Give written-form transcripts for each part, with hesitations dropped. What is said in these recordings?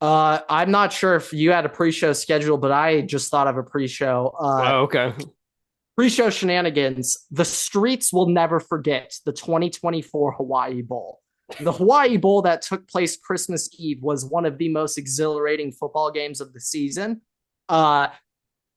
I'm not sure if you had a pre-show schedule, but I just thought of a pre-show. Oh, okay. Pre-show shenanigans. The streets will never forget the 2024 Hawaii Bowl. The Hawaii Bowl that took place Christmas Eve was one of the most exhilarating football games of the season. Uh,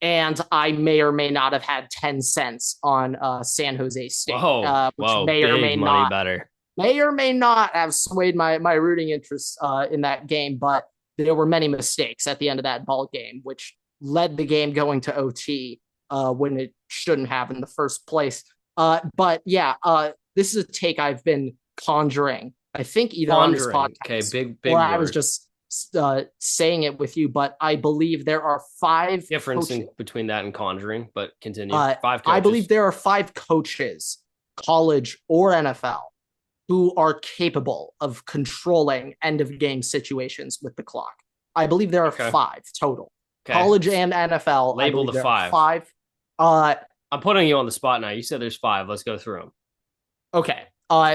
and I may or may not have had 10 cents on San Jose State, which Whoa, big money better. may or may not have swayed my rooting interest in that game, but there were many mistakes at the end of that ball game, which led the game going to OT when it shouldn't have in the first place. But yeah, this is a take I've been conjuring. I think either on this Conjuring. Okay, podcast big or I was word. just saying it with you. But I believe there are five Difference coaches. in between that and conjuring, but continue. Five I believe coaches. there are five coaches, college or NFL, who are capable of controlling end of game situations with the clock. I believe there are Okay. five total. Okay. College and NFL, I Label believe the there are five. five. Uh, I'm putting you on the spot now. You said there's five. Let's go through them. okay.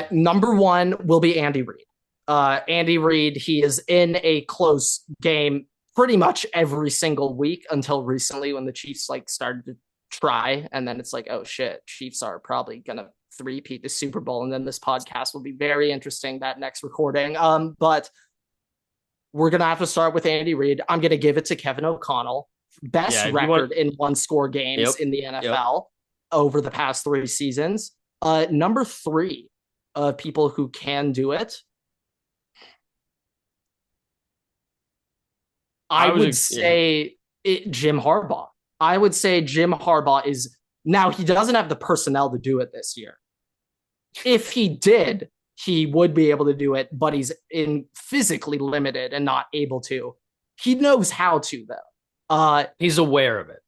Number one will be Andy Reid. Andy Reid, he is in a close game pretty much every single week until recently when the Chiefs like started to try, and then it's like, oh shit, Chiefs are probably gonna three-peat the Super Bowl, and then this podcast will be very interesting that next recording. But we're gonna have to start with Andy Reid. I'm gonna give it to Kevin O'Connell, best Yeah, you want. record in one-score games Yep. in the Yep. NFL over the past three seasons. Number three, people who can do it. I I was. would Yeah. say Jim Harbaugh. I would say Jim Harbaugh is now he doesn't have the personnel to do it this year. If he did, he would be able to do it, but he's in physically limited and not able to. He knows how to though. He's aware of it.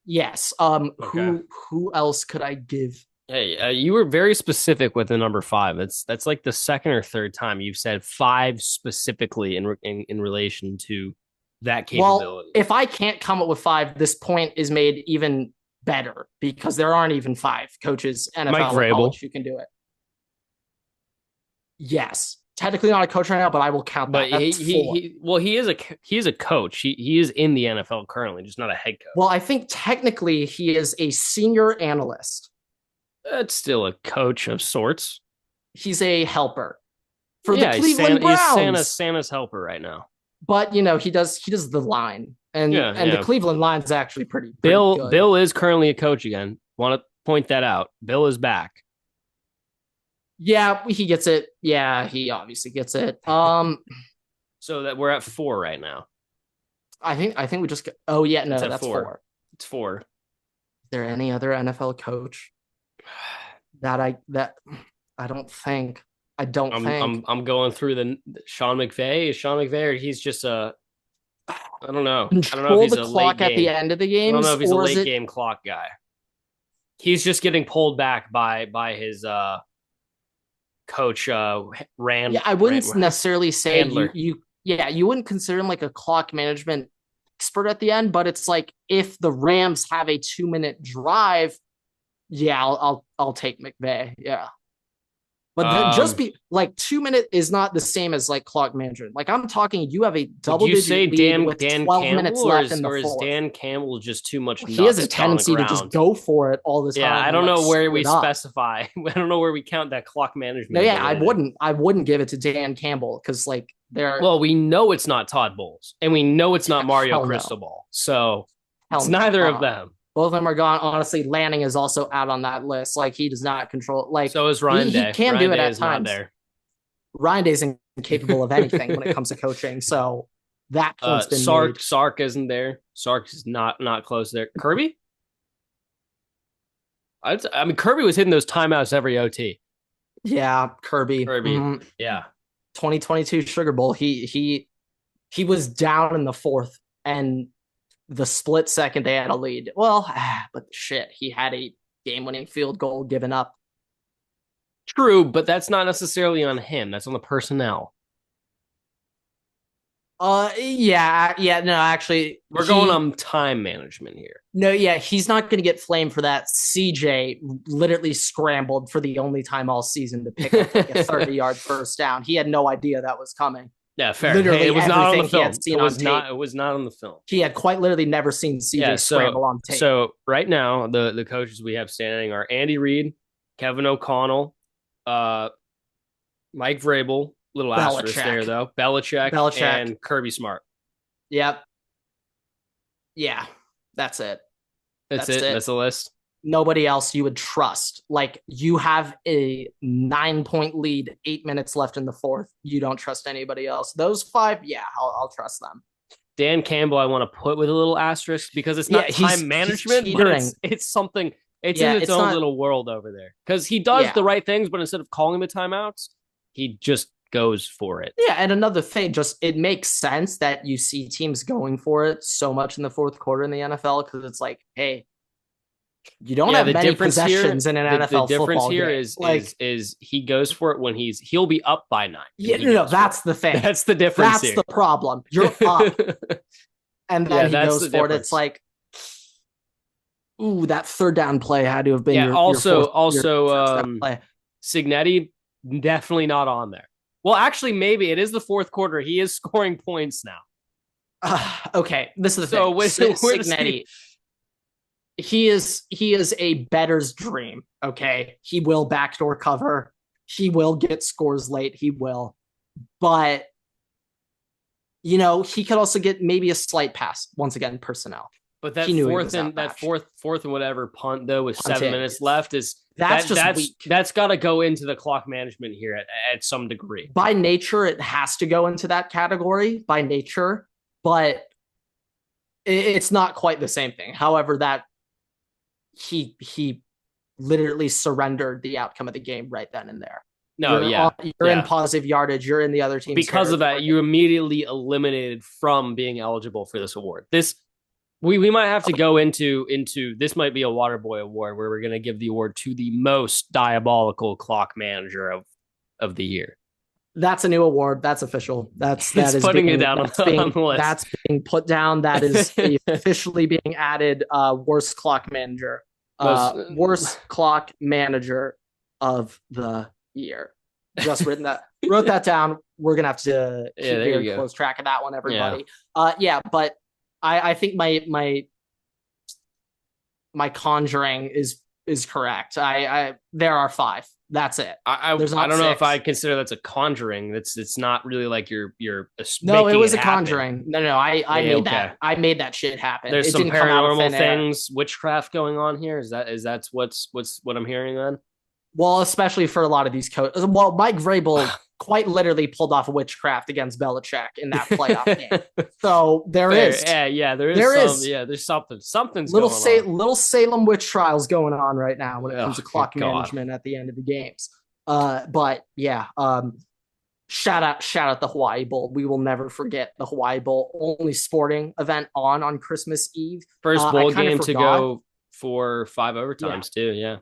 Yes. Okay. Who else could I give? Hey, you were very specific with the number five. That's like the second or third time you've said five specifically in relation to that Well, capability. if I can't come up with five, this point is made even better because there aren't even five coaches, Mike NFL or Vrabel, college, who can do it. Yes. Technically not a coach right now, but I will count but that. That's four. he is a coach. He is in the NFL currently, just not a head Well, coach. I think technically he is a senior analyst. That's still a coach of sorts. He's a helper for the Yeah, Cleveland He's Browns. Santa's helper right now. But you know, he does the line. Yeah, And the yeah. Cleveland line's actually pretty Bill good. Bill is currently a coach again. Want to point that out. Bill is back. Yeah, he gets it. Yeah, he obviously gets it. So that we're at four right now. I think we just oh yeah, no, It's at that's four. four. It's four. Is there any other NFL coach that I don't think. I don't think. I'm going through the Sean McVay. Is Sean McVay or he's just a I don't know. I don't know if Control he's the a late clock at the game. end of the I don't know games, if he's a or is late it? game clock guy. He's just getting pulled back by his coach Yeah, I wouldn't Rand necessarily say Handler. you wouldn't consider him like a clock management expert at the end, but it's like if the Rams have a 2 minute drive, yeah, I'll take McVay. Yeah. But then just Um, be like 2 minute is not the same as like clock management. Like I'm talking, you have a would double you say digit lead with Dan 12 Campbell minutes left in the or is fourth. Dan Campbell just too much He has a nuts on the tendency to just ground? go for it all the Yeah, time I and don't like know where screw we it up. specify. I don't know where we count that clock No, management yeah, ability. I wouldn't give it to Dan Campbell because like they're Well, we know it's not Todd Bowles, and we know it's not Mario hell no. Cristobal. So Hell it's no. neither of them. Both of them are gone. Honestly, Lanning is also out on that list. Like he does not control. Like So is Ryan he Day. can Ryan do it Day at is not times. there. Ryan Day's incapable of anything when it comes to coaching. So that point's been made. Sark isn't there. Sark is not close there. Kirby? I mean, Kirby was hitting those timeouts every OT. Yeah, Kirby. Kirby, yeah. 2022 Sugar Bowl. He was down in the fourth, and the split second they had a lead. Well, but shit, he had a game-winning field goal given up. True, but that's not necessarily on him. That's on the personnel. Yeah, no, actually, We're going on time management here. no, yeah, he's not going to get flamed for that. CJ literally scrambled for the only time all season to pick up like a 30-yard first down. He had no idea that was coming. Yeah, fair. literally Hey, it was not on the everything he film. had seen on tape. It was not on the film. He had quite literally never seen CJ scramble on tape. So right now, the coaches we have standing are Andy Reid, Kevin O'Connell, Mike Vrabel, little asterisk there though, Belichick, and Kirby Smart. Yep. Yeah, that's it. That's it. That's the list. Nobody else you would trust. Like, you have a 9-point lead, 8 minutes left in the fourth. You don't trust anybody else. Those 5, yeah, I'll trust them. Dan Campbell, I want to put with a little asterisk because it's not time management, but it's something. It's in its own little world over there because he does the right things, but instead of calling the timeouts, he just goes for it. Yeah, and another thing, just it makes sense that you see teams going for it so much in the fourth quarter in the NFL because it's like, hey, you don't have many possessions in an NFL football game. The difference here is he goes for it when he'll be up by 9. Yeah, no, that's the thing. That's the difference. That's the problem. You're up, and then he goes for it. It's like, ooh, that third down play had to have been. Yeah. Also, Cignetti definitely not on there. Well, actually, maybe it is the fourth quarter. He is scoring points now. Okay, this is the thing. Where Cignetti? He is a bettor's dream. Okay, he will backdoor cover. He will get scores late. He will, but he could also get maybe a slight pass. Once again, personnel. But that fourth and whatever punt though with 7 minutes left that's got to go into the clock management here at some degree. By nature, it has to go into that category by nature, but it's not quite the same thing. However, that he literally surrendered the outcome of the game right then and there. You're in positive yardage. You're in the other team's because of that. You immediately eliminated from being eligible for this award. We might have to go into this might be a Waterboy award where we're going to give the award to the most diabolical clock manager of the year. That's a new award. That's official. That is putting it down on the list. That's being put down. That is officially being added. Worst clock manager. Worst clock manager of the year. Just wrote that down. We're gonna have to keep very close track of that one, everybody. But I think my conjuring is correct. There are 5. That's it. I don't know if I consider that's a conjuring. It's not really like you're no, it was a conjuring. No, I made that. I made that shit happen. There's some paranormal things, witchcraft going on here. Is that what's what I'm hearing then? Well, especially for a lot of these coaches. Well, Mike Vrabel quite literally pulled off a witchcraft against Belichick in that playoff game. So there is. Yeah, there's something's going on. Little Salem witch trials going on right now when it comes to clock management at the end of the games. But yeah, shout out the Hawaii Bowl. We will never forget the Hawaii Bowl, only sporting event on Christmas Eve. First bowl game to go for 5 overtimes too. Yeah.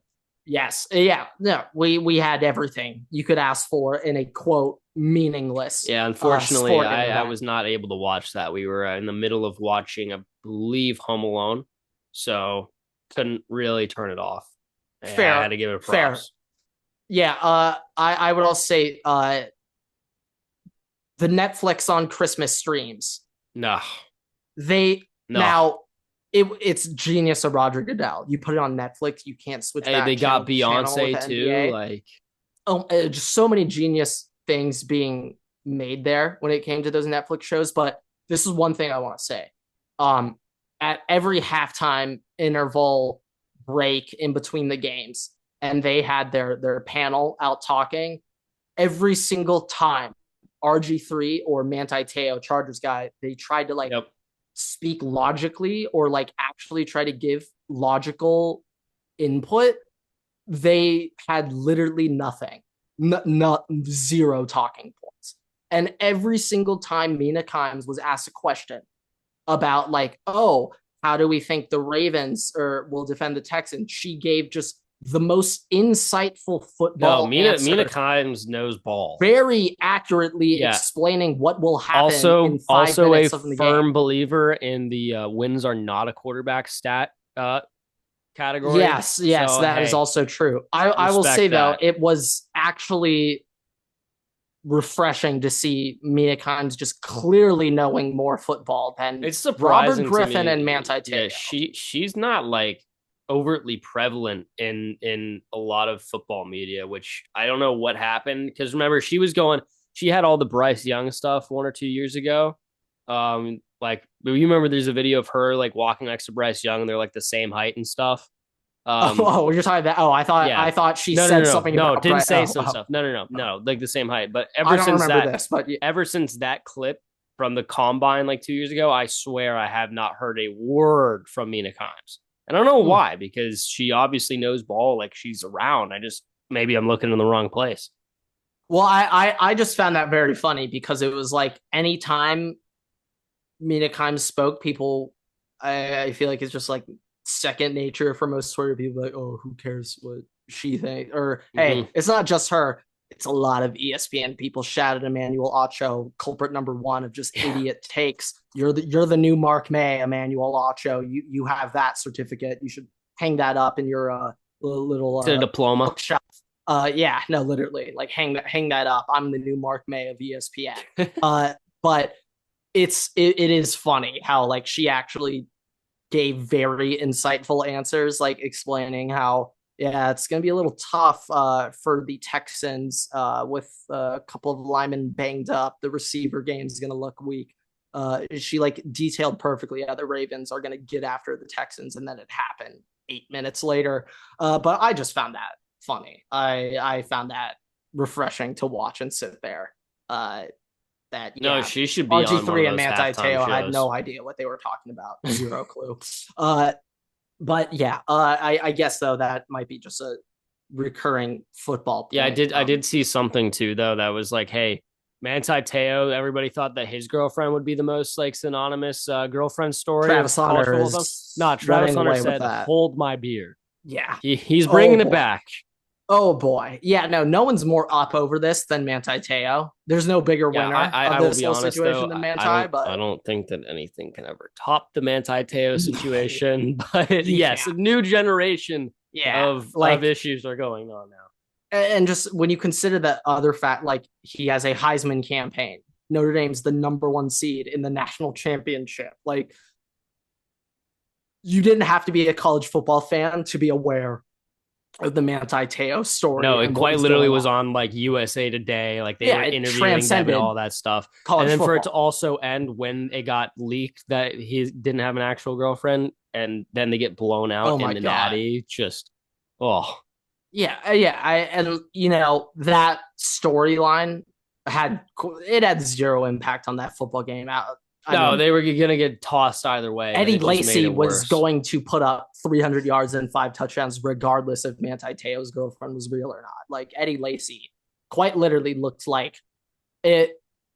Yes. Yeah. No, we had everything you could ask for in a quote meaningless. Yeah. Unfortunately, I was not able to watch that. We were in the middle of watching, I believe, Home Alone, so couldn't really turn it off. Fair. I had to give it props. Fair. Yeah. I would also say the Netflix on Christmas streams. No. Now. It's genius of Roger Goodell. You put it on Netflix, you can't switch back. They got Beyonce too. Just so many genius things being made there when it came to those Netflix shows. But this is one thing I want to say. At every halftime interval break in between the games, and they had their panel out talking, every single time RG3 or Manti Te'o, Chargers guy, they tried to speak logically or actually try to give logical input. They had literally nothing, zero talking points. And every single time Mina Kimes was asked a question about how do we think the Ravens will defend the Texans, she gave just the most insightful football answer. Mina Kimes knows ball. Very accurately explaining what will happen in 5 minutes of the game. Also a firm believer in the wins are not a quarterback stat category. Yes, that is also true. I will say, though, it was actually refreshing to see Mina Kimes just clearly knowing more football than It's Robert surprising to Griffin me. and Manti Yeah, Te'o. she's not like overtly prevalent in a lot of football media, which I don't know what happened. Because remember, she had all the Bryce Young stuff 1 or 2 years ago. Like you remember, there's a video of her like walking next to Bryce Young, and they're like the same height and stuff. You're talking about. Oh, Yeah. I thought she No, no, said no, no, something no. about Didn't Bright. say some stuff. No, no, no, no. Like the same height. But I don't remember this, but ever since that clip from the combine like 2 years ago, I swear I have not heard a word from Mina Kimes. And I don't know why, because she obviously knows ball, like she's around. Maybe I'm looking in the wrong place. Well, I just found that very funny because it was like anytime Mina Kimes spoke, people, I feel like it's just like second nature for most Twitter people. Like, oh, who cares what she thinks? Or hey, it's not just her. It's a lot of ESPN people shouted Emmanuel Acho, culprit number one of just idiot takes. You're the new Mark May, Emmanuel Acho. You have that certificate. You should hang that up in your little diploma bookshelf. Yeah, no, literally, like hang that up. I'm the new Mark May of ESPN. But it is funny how like she actually gave very insightful answers, like explaining how yeah, it's going to be a little tough for the Texans with a couple of linemen banged up. The receiver game is going to look weak. She like detailed perfectly how the Ravens are going to get after the Texans, and then it happened 8 minutes later. But I just found that funny. I found that refreshing to watch and sit there. That no, yeah, she should be on one RG3 of and those Manti halftime Te'o had shows. no idea what they were talking about. Zero clue. But yeah, I guess though that might be just a recurring football point. Yeah, I did see something too though that was like, hey, Manti Te'o. Everybody thought that his girlfriend would be the most like synonymous girlfriend story Travis of college Hunter football. is Not Travis running Hunter away with said, that. "Hold my beer." Yeah, He's bringing it back. Oh boy, yeah. No one's more up over this than Manti Te'o. There's no bigger winner I of will this be whole honest situation though. than Manti. But I don't think that anything can ever top the Manti Te'o situation. But you yes, a can't. new generation of issues are going on now. And just when you consider that other fact, like he has a Heisman campaign. Notre Dame's the number one seed in the national championship. Like you didn't have to be a college football fan to be aware of the Manti Te'o story. No, it quite literally was on like USA Today. Like they were interviewing them and all that stuff. And then for it to also end when it got leaked that he didn't have an actual girlfriend, and then they get blown out in the natty. Just yeah. And you know that storyline had zero impact on that football game. They were going to get tossed either way. Eddie Lacy was going to put up 300 yards and 5 touchdowns, regardless if Manti Te'o's girlfriend was real or not. Like Eddie Lacy quite literally looked like it.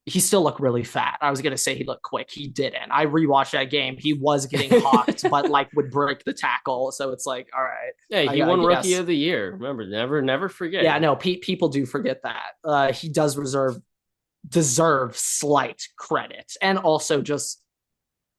He still looked really fat. I was going to say he looked quick. He didn't. I rewatched that game. He was getting hawked, but like would break the tackle. So it's like, all right. Yeah, he won Rookie of the Year. Remember, never forget. Yeah, no, people do forget that. He does deserve slight credit, and also just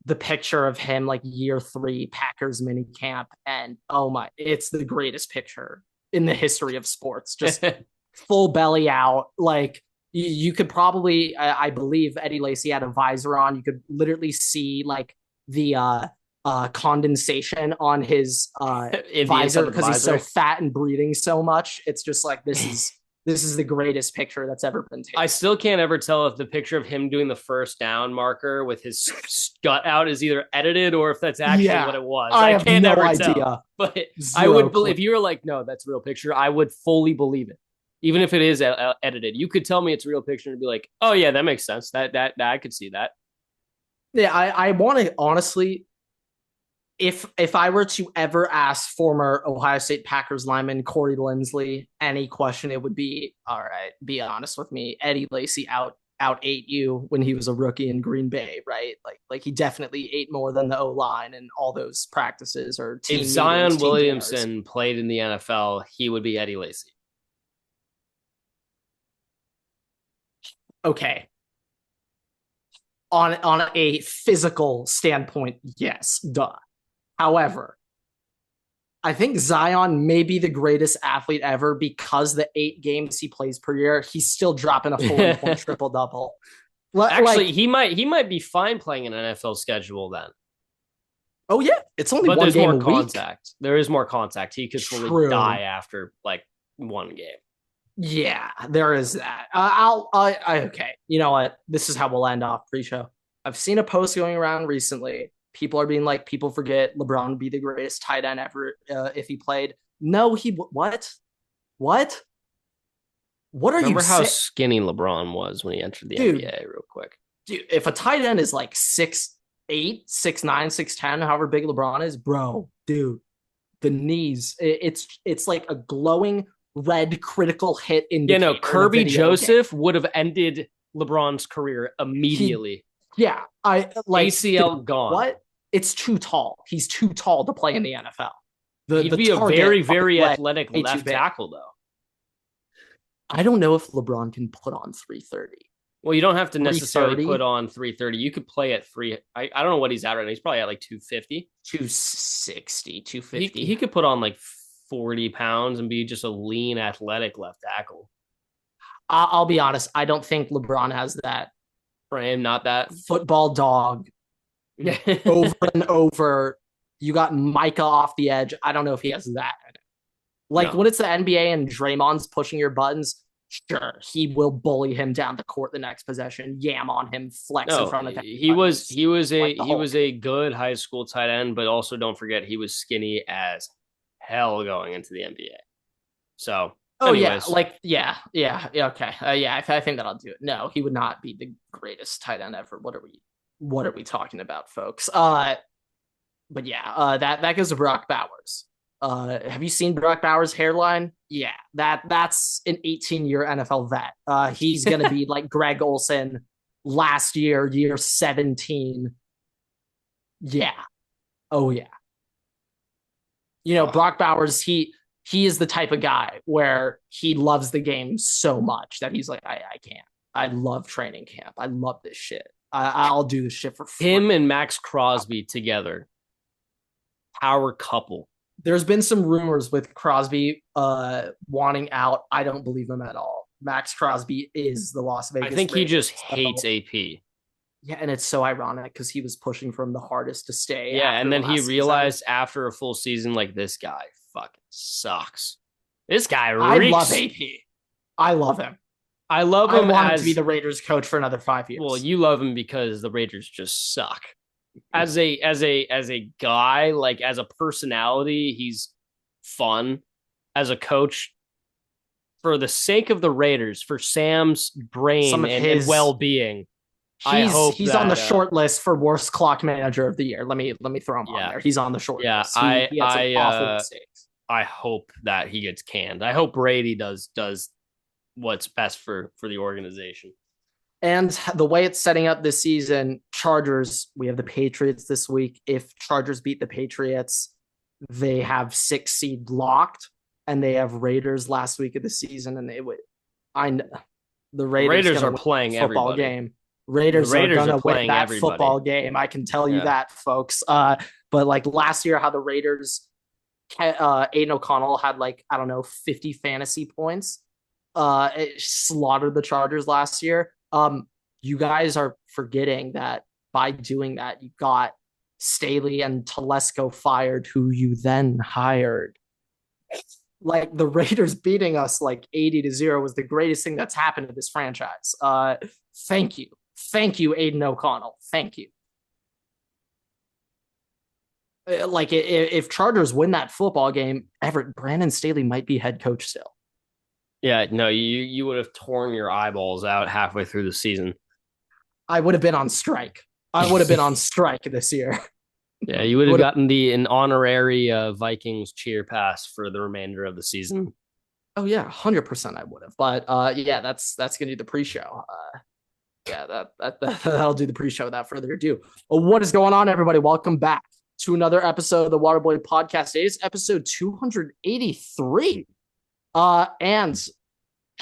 the picture of him like year 3 Packers mini camp, and oh my, it's the greatest picture in the history of sports. Just full belly out. Like you could probably, I believe Eddie Lacy had a visor on. You could literally see like the condensation on his visor because he's so fat and breathing so much. It's just like this is the greatest picture that's ever been taken. I still can't ever tell if the picture of him doing the first down marker with his gut out is either edited or if that's actually what it was. I can't no never idea. Tell. But I would believe if you were like, no, that's a real picture, I would fully believe it. Even if it is edited. You could tell me it's a real picture and be like, oh yeah, that makes sense. That I could see that. Yeah, I want to honestly, if I were to ever ask former Ohio State Packers lineman Corey Linsley any question, it would be, all right, be honest with me. Eddie Lacy out ate you when he was a rookie in Green Bay, right? Like he definitely ate more than the O-line and all those practices or team if Zion meetings, Williamson played in the NFL, he would be Eddie Lacy. Okay. On a physical standpoint, yes, duh. However, I think Zion may be the greatest athlete ever because the 8 games he plays per year, he's still dropping a 40-point triple-double. Actually, he might be fine playing an NFL schedule then. Oh yeah, it's only but one there's game more a contact. week. There is more contact. He could fully die after like one game. Yeah, there is that. Okay. You know what? This is how we'll end off pre-show. I've seen a post going around recently. People are being like, people forget LeBron would be the greatest tight end ever if he played. No, what? What? What are Remember you how skinny LeBron was when he entered the NBA? Real quick, dude. If a tight end is like 6'8", 6'9", 6'10", however big LeBron is, bro, dude, the knees. It's like a glowing red critical hit indicator. Yeah, no, Kirby Joseph would have ended LeBron's career immediately. I like ACL gone. What? It's too tall. He's too tall to play in the NFL. He'd be a very, very athletic left tackle, though. I don't know if LeBron can put on 330. Well, you don't have to necessarily put on 330. You could play at I don't know what he's at right now. He's probably at like 250. 260, 250. He could put on like 40 pounds and be just a lean, athletic left tackle. I'll be honest. I don't think LeBron has that frame, not that football dog over and over. You got Micah off the edge. I don't know if he has that. Like when it's the NBA and Draymond's pushing your buttons, sure, he will bully him down the court the next possession, yam on him, flex in front of him. He was a good high school tight end, but also don't forget he was skinny as hell going into the NBA. So, anyways. okay, I think that'll do it. No, he would not be the greatest tight end ever. What are we talking about, folks? But yeah, that goes to Brock Bowers. Have you seen Brock Bowers' hairline? Yeah, that's an 18-year NFL vet. He's gonna be like Greg Olsen last year 17. Yeah. Oh yeah. You know, Brock Bowers, he is the type of guy where he loves the game so much that he's like, I can't. I love training camp. I love this shit. I'll do this shit for free. Him and Max Crosby together. Power couple. There's been some rumors with Crosby wanting out. I don't believe them at all. Max Crosby is the Las Vegas. I think he just hates AP. Yeah, and it's so ironic because he was pushing for him the hardest to stay. Yeah, and then he realized after a full season, like, this guy fucking sucks. This guy reeks. I love AP. I love him. I love him. I want him to be the Raiders coach for another 5 years. Well, you love him because the Raiders just suck. As a guy, like as a personality, he's fun. As a coach, for the sake of the Raiders, for Sam's brain and well-being, he's on the short list for worst clock manager of the year. Let me throw him on there. He's on the short list. He had some awful mistakes. I hope that he gets canned. I hope Brady does what's best for the organization. And the way it's setting up this season, Chargers, we have the Patriots this week. If Chargers beat the Patriots, they have 6 seed locked, and they have Raiders last week of the season, and the Raiders are playing football everybody. Game. Raiders are going to win that football game. I can tell you that, folks. But like last year, how the Raiders, Aiden O'Connell had 50 fantasy points. It slaughtered the Chargers last year. You guys are forgetting that by doing that, you got Staley and Telesco fired, who you then hired. Like the Raiders beating us 80-0 was the greatest thing that's happened to this franchise. Thank you, Aiden O'Connell. Thank you. If Chargers win that football game, Everett, Brandon Staley might be head coach still. Yeah, no, you would have torn your eyeballs out halfway through the season. I would have been on strike. I would have been on strike this year. Yeah, you would have gotten an honorary Vikings cheer pass for the remainder of the season. Oh yeah, 100% I would have. But that's gonna do the pre-show. That'll do the pre-show without further ado. What is going on, everybody? Welcome back to another episode of the Waterboy Podcast. It is episode 283. And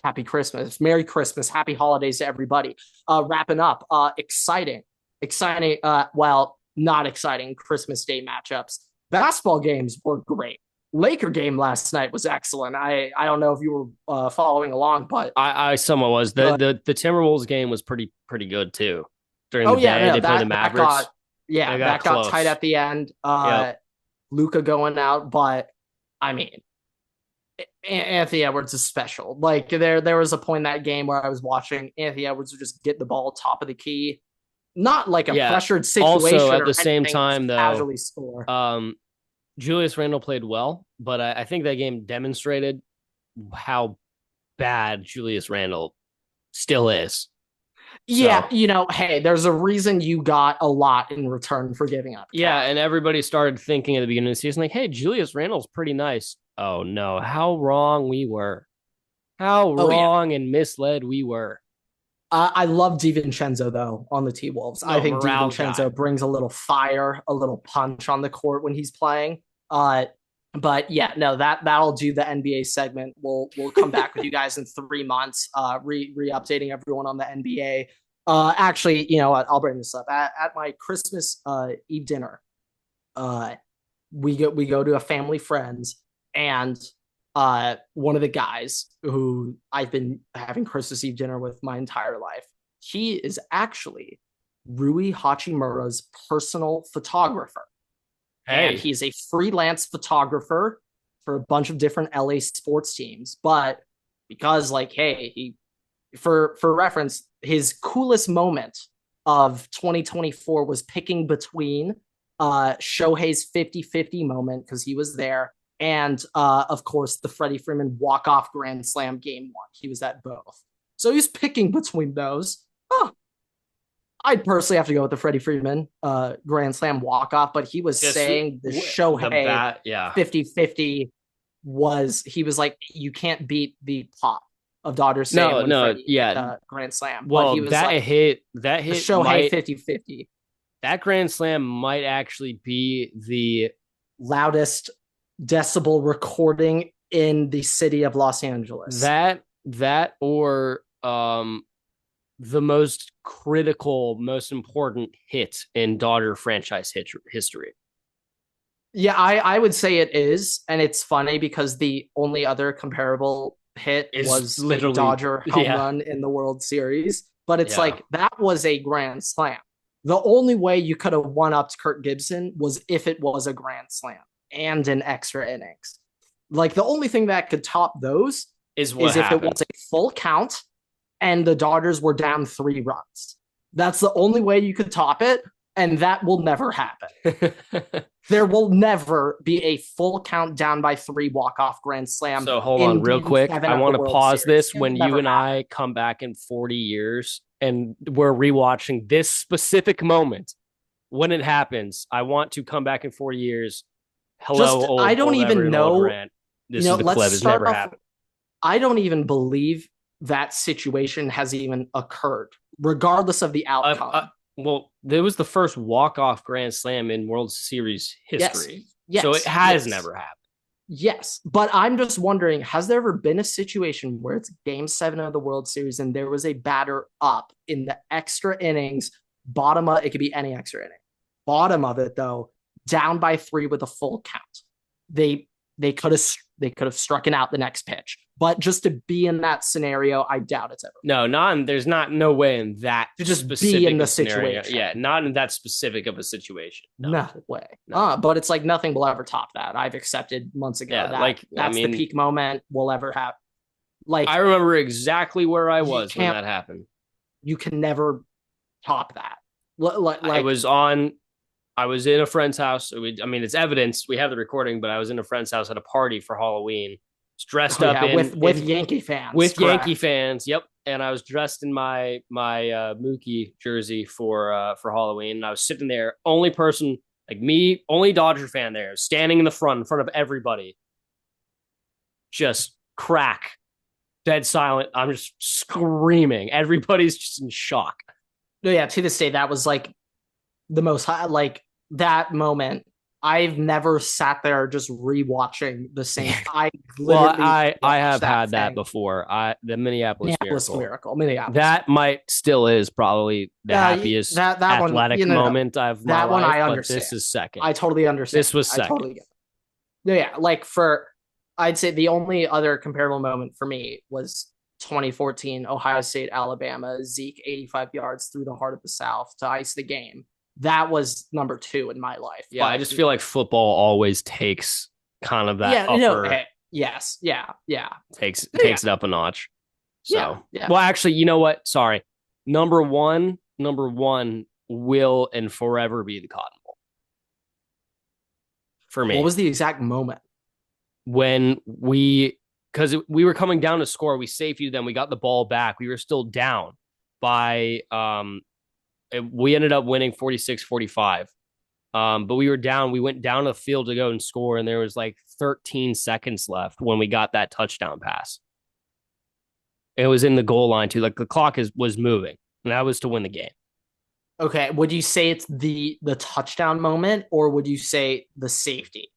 happy Christmas, Merry Christmas, happy holidays to everybody. Wrapping up, exciting, well, not exciting Christmas Day matchups. Basketball games were great. Laker game last night was excellent. I don't know if you were following along, but I somewhat was. uh, The Timberwolves game was pretty good too. During oh the yeah, day, no, they played the that Mavericks. got yeah, They got that got tight close. at the end. Yep. Luca going out, but I mean, Anthony Edwards is special. Like there was a point in that game where I was watching Anthony Edwards would just get the ball top of the key, not like a Yeah. pressured Also, situation at or the same anything, just time, though, casually score. Julius Randle played well, but I think that game demonstrated how bad Julius Randle still is. Yeah, So hey, there's a reason you got a lot in return for giving up. yeah, and everybody started thinking at the beginning of the season, like, hey, Julius Randle's pretty nice. Oh no, how wrong we were. How Oh yeah, wrong and misled we were. I love DiVincenzo though on the T Wolves. I No, think morale guy. DiVincenzo brings a little fire, a little punch on the court when he's playing. But yeah, no, that'll do the NBA segment. We'll come back with you guys in 3 months, re updating everyone on the NBA. Actually, you know what? I'll bring this up at my Christmas Eve dinner. Uh, we go to a family friends, and one of the guys who I've been having Christmas Eve dinner with my entire life, he is actually Rui Hachimura's personal photographer. And Hey, he's a freelance photographer for a bunch of different LA sports teams. But because, like, hey, for reference, his coolest moment of 2024 was picking between Shohei's 50-50 moment because he was there, and of course the Freddie Freeman walk-off grand slam game one. He was at both. So he's picking between those. Oh, I'd personally have to go with the Freddie Freeman grand slam walk-off, but he was saying the Shohei yeah. 50-50 he was like, you can't beat the pop of Dodger Stadium when No, Freddie yeah. hit the grand slam. Well, but he was that like, hit the Shohei 50-50. that grand slam might actually be the loudest decibel recording in the city of Los Angeles. That or the most critical, most important hit in Dodger franchise history. Yeah, I would say it is, and it's funny because the only other comparable hit was literally a Dodger home run in the World Series. But it's like that was a grand slam. The only way you could have one-upped Kirk Gibson was if it was a grand slam and in extra innings. Like the only thing that could top those is if it was a full count and the Dodgers were down 3 runs. That's the only way you could top it, and that will never happen. There will never be a full count down by 3 walk-off grand slam. So hold on real quick. I want to pause this when you and I come back in 40 years and we're rewatching this specific moment. When it happens, I want to come back in 40 years. Hello, I don't even know. This is the clip. It's never happened. I don't even believe that situation has even occurred, regardless of the outcome. Well, there was the first walk-off grand slam in World Series history. Yes. So it has never happened. Yes. But I'm just wondering, has there ever been a situation where it's game 7 of the World Series and there was a batter up in the extra innings, bottom of it could be any extra inning. Bottom of it, though, down by 3 with a full count. They could have struck out the next pitch. But just to be in that scenario, I doubt it's ever. There's no way in that to just be in the scenario. situation. Yeah, not in that specific of a situation. No way. No. But it's like nothing will ever top that. I've accepted months ago that's the peak moment we'll ever have. Like I remember exactly where I was when that happened. You can never top that. I was in a friend's house. It's evidence. We have the recording, but I was in a friend's house at a party for Halloween. Dressed up with Yankee fans. With Yankee fans, yep. And I was dressed in my Mookie jersey for Halloween. And I was sitting there, only person like me, only Dodger fan there, standing in front of everybody. Just crack, dead silent. I'm just screaming. Everybody's just in shock. No, yeah. To this day, that was like the most that moment. I've never sat there just rewatching the same. I have had that before. The Minneapolis Miracle. That might still is probably the happiest athletic moment I've. That one I understand. But this is second. I totally understand. This was second. Yeah, I'd say the only other comparable moment for me was 2014 Ohio State Alabama, Zeke 85 yards through the heart of the South to ice the game. That was number two in my life. Yeah, I But just feel like football always takes kind of that yeah, upper yes, yeah, yeah, takes it up a notch. yeah, So, yeah. well, actually, you know what? Sorry. Number one will and forever be the Cotton Bowl for What me. was the exact moment? When because we were coming down to score, we safetied them, we got the ball back. We were still down by we ended up winning 46-45. But we were down. We went down the field to go and score, and there was like 13 seconds left when we got that touchdown pass. It was in the goal line too. Like the clock was moving, and that was to win the game. Okay, would you say it's the touchdown moment, or would you say the safety?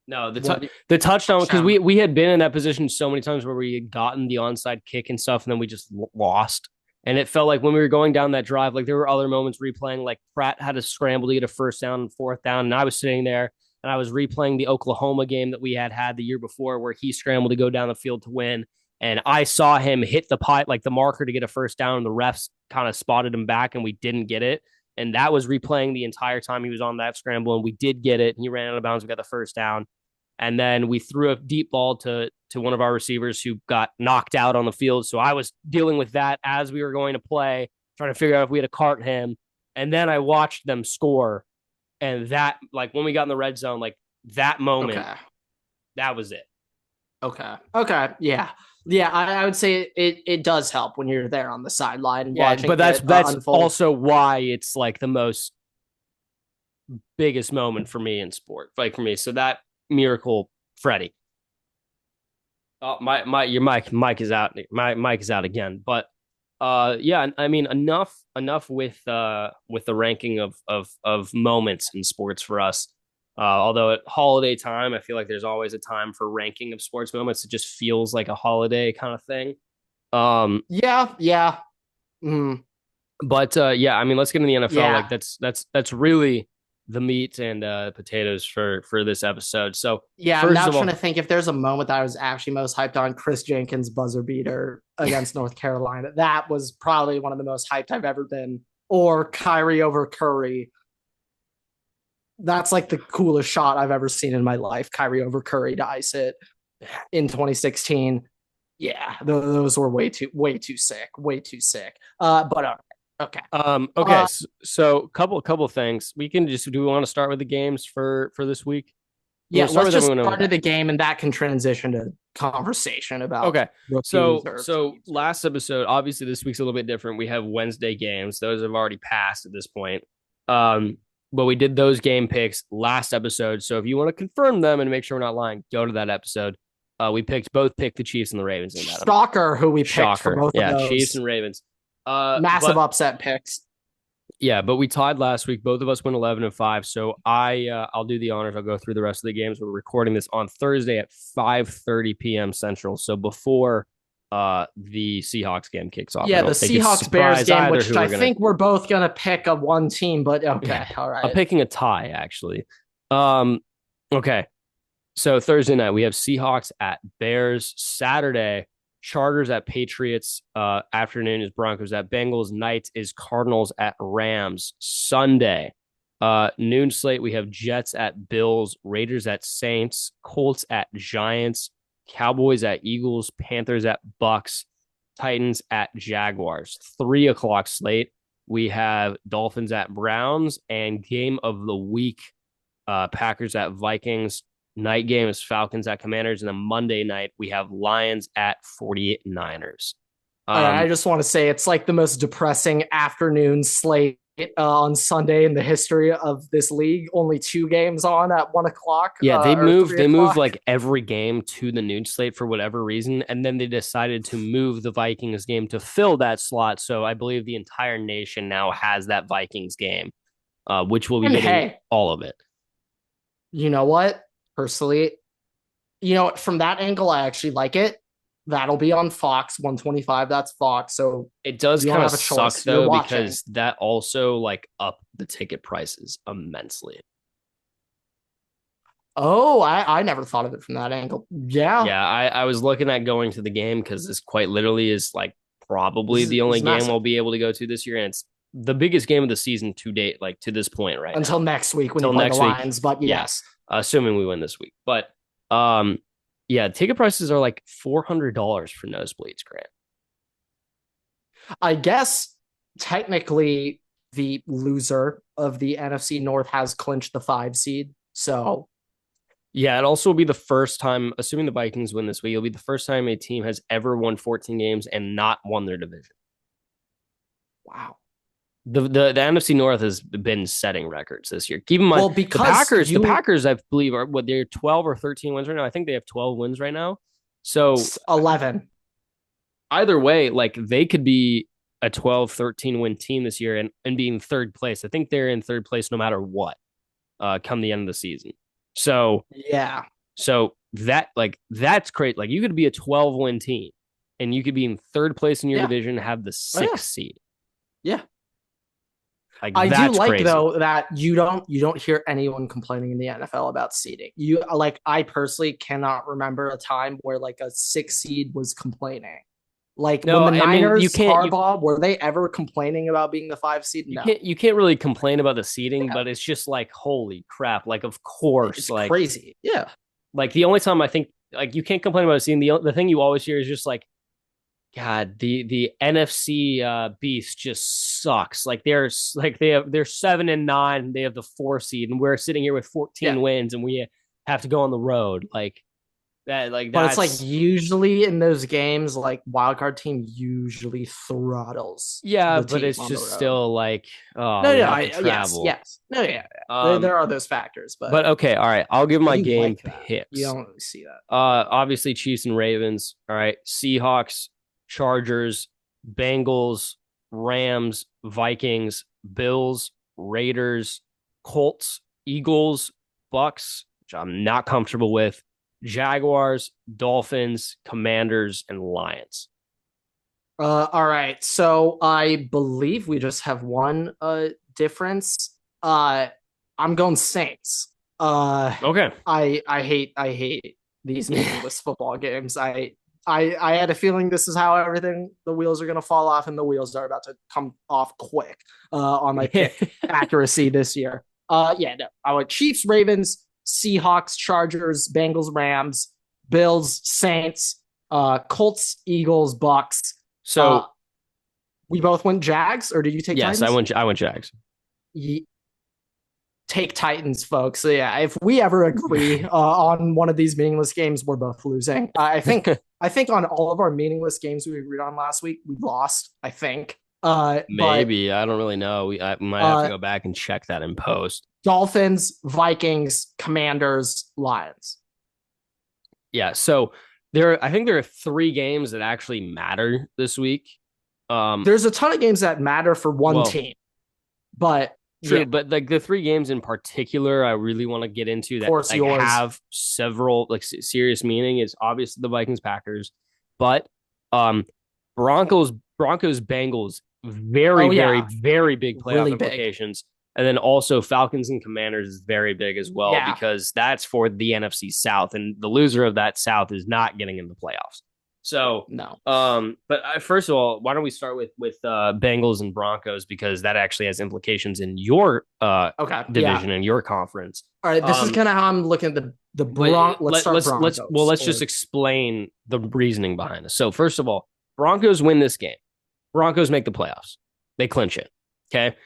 No, What the touchdown, because touchdown? we had been in that position so many times where we had gotten the onside kick and stuff, and then we just lost. And it felt like when we were going down that drive, like there were other moments replaying, like Pratt had to scramble to get a first down and fourth down, and I was sitting there and I was replaying the Oklahoma game that we had the year before, where he scrambled to go down the field to win, and I saw him hit the pot like the marker to get a first down, and the refs kind of spotted him back, and we didn't get it. And that was replaying the entire time he was on that scramble, and we did get it. And he ran out of bounds. We got the first down. And then we threw a deep ball to one of our receivers who got knocked out on the field. So I was dealing with that as we were going to play, trying to figure out if we had to cart him. And then I watched them score. And that, like, when we got in the red zone, like that moment, Okay. that was it. Okay. Yeah. I would say it does help when you're there on the sideline Yeah, watching but that's it that's unfold. also why it's like the most biggest moment for me in sport, like for me. So that miracle, Freddie. Oh, your mic is out. My mic is out again. But yeah, I mean enough with the ranking of moments in sports for us. Although at holiday time, I feel like there's always a time for ranking of sports moments. It just feels like a holiday kind of thing. Um, Yeah. Mm, but yeah, I mean, let's get into the NFL. Like yeah. that's really the meat and potatoes for this episode. So Yeah, I'm first now of trying to all, think if there's a moment that I was actually most hyped on. Chris Jenkins buzzer beater against North Carolina. That was probably one of the most hyped I've ever been. Or Kyrie over Curry. That's like the coolest shot I've ever seen in my life. Kyrie over Curry to ice it in 2016. Yeah, those were way too sick, way too sick. But okay. Okay, so couple things. We can just do we want to start with the games for this week? Yeah, We'll start let's with just everyone start at the game, and that can transition to conversation about Okay. rookies So or so teams. last episode, obviously this week's a little bit different. We have Wednesday games. Those have already passed at this point. But we did those game picks last episode. So if you want to confirm them and make sure we're not lying, go to that episode. We both picked the Chiefs and the Ravens in that. Shocker, who we picked for Shocker. both of Yeah, Chiefs those. and Ravens. Massive But upset picks. yeah, but we tied last week. Both of us went 11-5. So I'll do the honors. I'll go through the rest of the games. We're recording this on Thursday at 5:30 p.m. Central. So before the Seahawks game kicks off. I Yeah, the don't think it's a Seahawks Bears surprise game, either which who I we're gonna think we're both gonna pick a one team, but okay, yeah. all I'm right. picking a tie, actually. Okay. So Thursday night we have Seahawks at Bears. Saturday, Chargers at Patriots. Afternoon is Broncos at Bengals. Night is Cardinals at Rams. Sunday, noon slate we have Jets at Bills, Raiders at Saints, Colts at Giants, Cowboys at Eagles, Panthers at Bucks, Titans at Jaguars. 3 o'clock slate we have Dolphins at Browns, and game of the week, Packers at Vikings. Night game is Falcons at Commanders, and then Monday night we have Lions at 49ers. All right, I just want to say it's like the most depressing afternoon slate on Sunday in the history of this league. Only two games on at 1 o'clock. Yeah, or they moved 3 o'clock. like every game to the noon slate for whatever reason, and then they decided to move the Vikings game to fill that slot. So I believe the entire nation now has that Vikings game, which will be And getting hey, all of it. you know what? Personally, from that angle, I actually like it. That'll be on Fox 125. That's Fox. So It does you don't kind of have a suck choice. You're though, watching. because that also like up the ticket prices immensely. Oh, I never thought of it from that angle. Yeah, Yeah, I was looking at going to the game because this quite literally is like this probably is, the this only is game massive. we'll be able to go to this year, and it's the biggest game of the season to date, like to this point right Until now. next week when you Till play the next week, Lions, but yeah, yes. assuming we win this week. But um, yeah, ticket prices are like $400 for nosebleeds, Grant. I guess technically the loser of the NFC North has clinched the 5 seed. So Yeah, it also will be the first time, assuming the Vikings win this week, it'll be the first time a team has ever won 14 games and not won their division. wow. The NFC North has been setting records this year. Keep in mind Well, because The you Packers, I believe, are what they're 12 or 13 wins right now. I think they have 12 wins right now. So 11. either way, like they could be a 12, 13 win team this year and be in third place. I think they're in third place no matter what, come the end of the season. So Yeah. that's great. Like you could be a 12 win team and you could be in third place in your Yeah. division, have the Oh, yeah. sixth seed. Yeah. Like I do that's like crazy. though that you don't hear anyone complaining in the NFL about seeding. You like I personally cannot remember a time where like a 6 seed was complaining. Like No, when the I mean Niners, Harbaugh, were they ever complaining about being the 5 seed? No. you can't really complain about the seating, Yeah. but it's just like holy crap. Like of course, It's crazy. Yeah. like the only time I think like you can't complain about a seating. The thing you always hear is just like God, the NFC beast just sucks. Like they're 7-9, they have the 4 seed, and we're sitting here with 14 Yeah. wins, and we have to go on the road. But it's like That's usually in those games, like wildcard team usually throttles yeah, the but team it's on the just road. still like No, we no, have to yes, travel. yes. No, yeah, yeah. Um, There are those factors, but okay, all right, I'll give I my do game like that. You picks. don't really see that. Obviously Chiefs and Ravens. All right, Seahawks, Chargers, Bengals, Rams, Vikings, Bills, Raiders, Colts, Eagles, Bucks, which I'm not comfortable with, Jaguars, Dolphins, Commanders, and Lions. All right. So I believe we just have one difference. I'm going Saints. Okay. I hate these meaningless football games. I had a feeling this is how the wheels are gonna fall off, and the wheels are about to come off quick on my pick accuracy this year. Yeah, no, I went Chiefs, Ravens, Seahawks, Chargers, Bengals, Rams, Bills, Saints, Colts, Eagles, Bucks. So We both went Jags, or did you take yes, Titans? I went Jags. Take Titans, folks. So yeah, if we ever agree on one of these meaningless games, we're both losing. I think I think on all of our meaningless games we agreed on last week, we lost. I think. Maybe I don't really know. I might have to go back and check that in post. Dolphins, Vikings, Commanders, Lions. Yeah, so I think there are 3 games that actually matter this week. There's a ton of games that matter for one team, but true. Yeah. But like the 3 games in particular, I really want to get into that like have several like serious meaning is obviously the Vikings Packers, but Broncos Bengals very very big playoff really implications. Big. And then also Falcons and Commanders is very big as well because that's for the NFC South, and the loser of that South is not getting in the playoffs. So no. But first of all, why don't we start with Bengals and Broncos because that actually has implications in your division and your conference. All right, this is kind of how I'm looking at the Broncos. Let's just explain the reasoning behind this. So first of all, Broncos win this game. Broncos make the playoffs. They clinch it. Okay.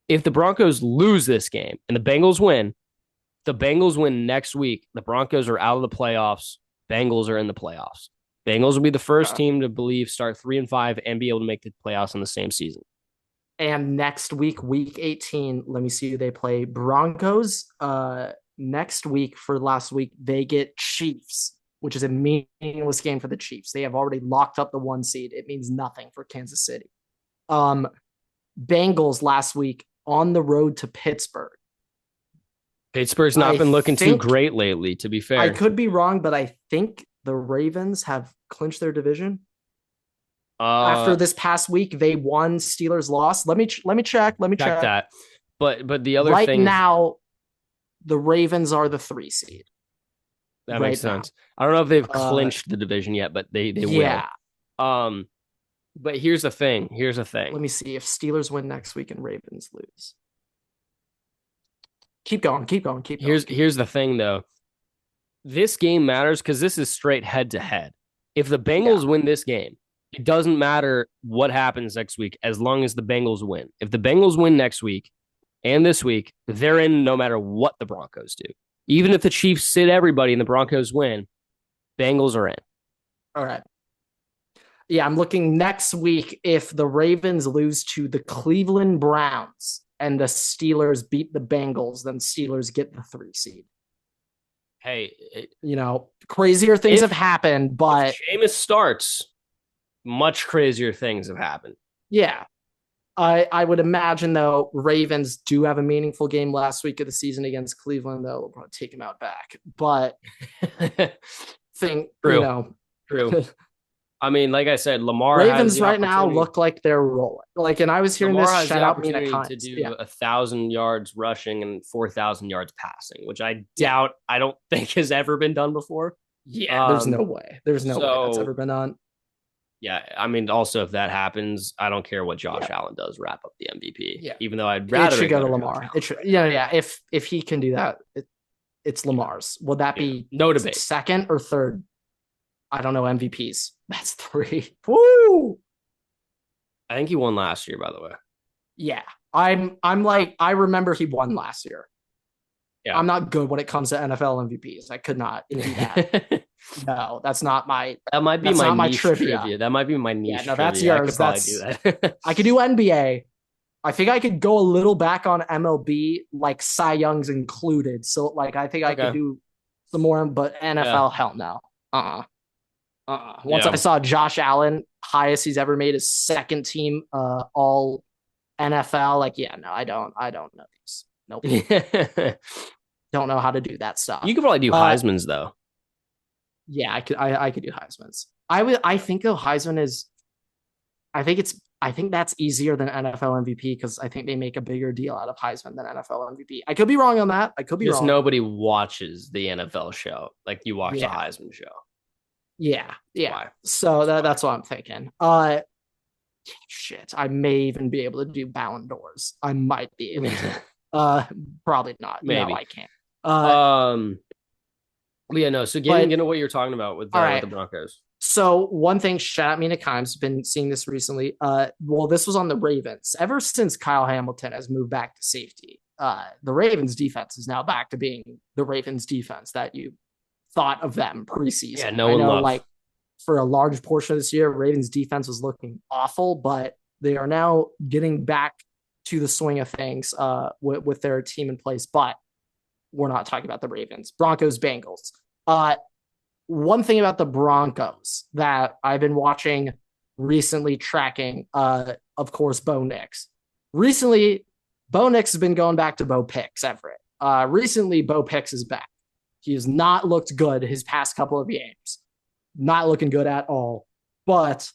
If the Broncos lose this game and the Bengals win next week, the Broncos are out of the playoffs. Bengals are in the playoffs. Bengals will be the first team to start 3-5 and be able to make the playoffs in the same season. And next week, week 18, let me see who they play. Broncos. Next week for last week, they get Chiefs, which is a meaningless game for the Chiefs. They have already locked up the 1 seed. It means nothing for Kansas City. Bengals last week on the road to Pittsburgh. Pittsburgh's not been looking too great lately, to be fair. I could be wrong, but I think the Ravens have clinched their division. After this past week, they won. Steelers lost. Let me check. Let me check that. But the other thing right now, the Ravens are the 3 seed. That right makes sense. I don't know if they've clinched the division yet, but they yeah. will. But here's the thing. Let me see if Steelers win next week and Ravens lose. Keep going. Here's the thing, though. This game matters because this is straight head to head. If the Bengals win this game, it doesn't matter what happens next week as long as the Bengals win. If the Bengals win next week and this week, they're in no matter what the Broncos do. Even if the Chiefs sit everybody and the Broncos win, Bengals are in. All right. Yeah, I'm looking next week. If the Ravens lose to the Cleveland Browns and the Steelers beat the Bengals, then Steelers get the 3 seed. Hey, crazier things have happened, but if Jameis starts, much crazier things have happened. Yeah. I would imagine, though, Ravens do have a meaningful game last week of the season against Cleveland, though. We'll probably take him out back. But True. I mean, like I said, Lamar Ravens right now look like they're rolling. And I was hearing Lamar this shout out Mina Kimes to do 1,000 yards rushing and 4,000 yards passing, which I doubt. I don't think has ever been done before. Yeah, there's no way. There's no way that's ever been done. Yeah, I mean, also if that happens, I don't care what Josh Allen does wrap up the MVP. Yeah, even though I'd rather it should go to Lamar. It should. Yeah. If he can do that, it's Lamar's. Would that be no debate? Second or third? I don't know MVPs. That's 3. Woo! I think he won last year, by the way. Yeah. I'm like, I remember he won last year. Yeah. I'm not good when it comes to NFL MVPs. I could not do that. No, that's not my. That might be my niche trivia. That might be my niche. Yeah, no, that's yours. I could do that. I could do NBA. I think I could go a little back on MLB, like Cy Young's included. So, I think I could do some more, but NFL, hell no. Once I saw Josh Allen, highest he's ever made is second team all NFL. I don't know these. Nope. Don't know how to do that stuff. You could probably do Heisman's though. Yeah, I could do Heisman's. I think though Heisman is I think that's easier than NFL MVP because I think they make a bigger deal out of Heisman than NFL MVP. I could be wrong on that. I could be wrong. Nobody watches the NFL show like you watch the Heisman show. Yeah. So that's what I'm thinking. Shit, I may even be able to do Ballon d'Ors. I might be able to. Probably not. Maybe. No, I can't. So getting into what you're talking about with the Broncos. So one thing, shout out Mina Kimes, been seeing this recently. This was on the Ravens. Ever since Kyle Hamilton has moved back to safety, the Ravens defense is now back to being the Ravens defense that you thought of them preseason. Yeah, no one loved. For a large portion of this year, Ravens defense was looking awful, but they are now getting back to the swing of things with their team in place. But we're not talking about the Ravens. Broncos, Bengals. One thing about the Broncos that I've been watching recently, tracking, of course, Bo Nix. Recently, Bo Nix has been going back to Bo Picks, Everett. Recently, Bo Picks is back. He has not looked good his past couple of games. Not looking good at all. But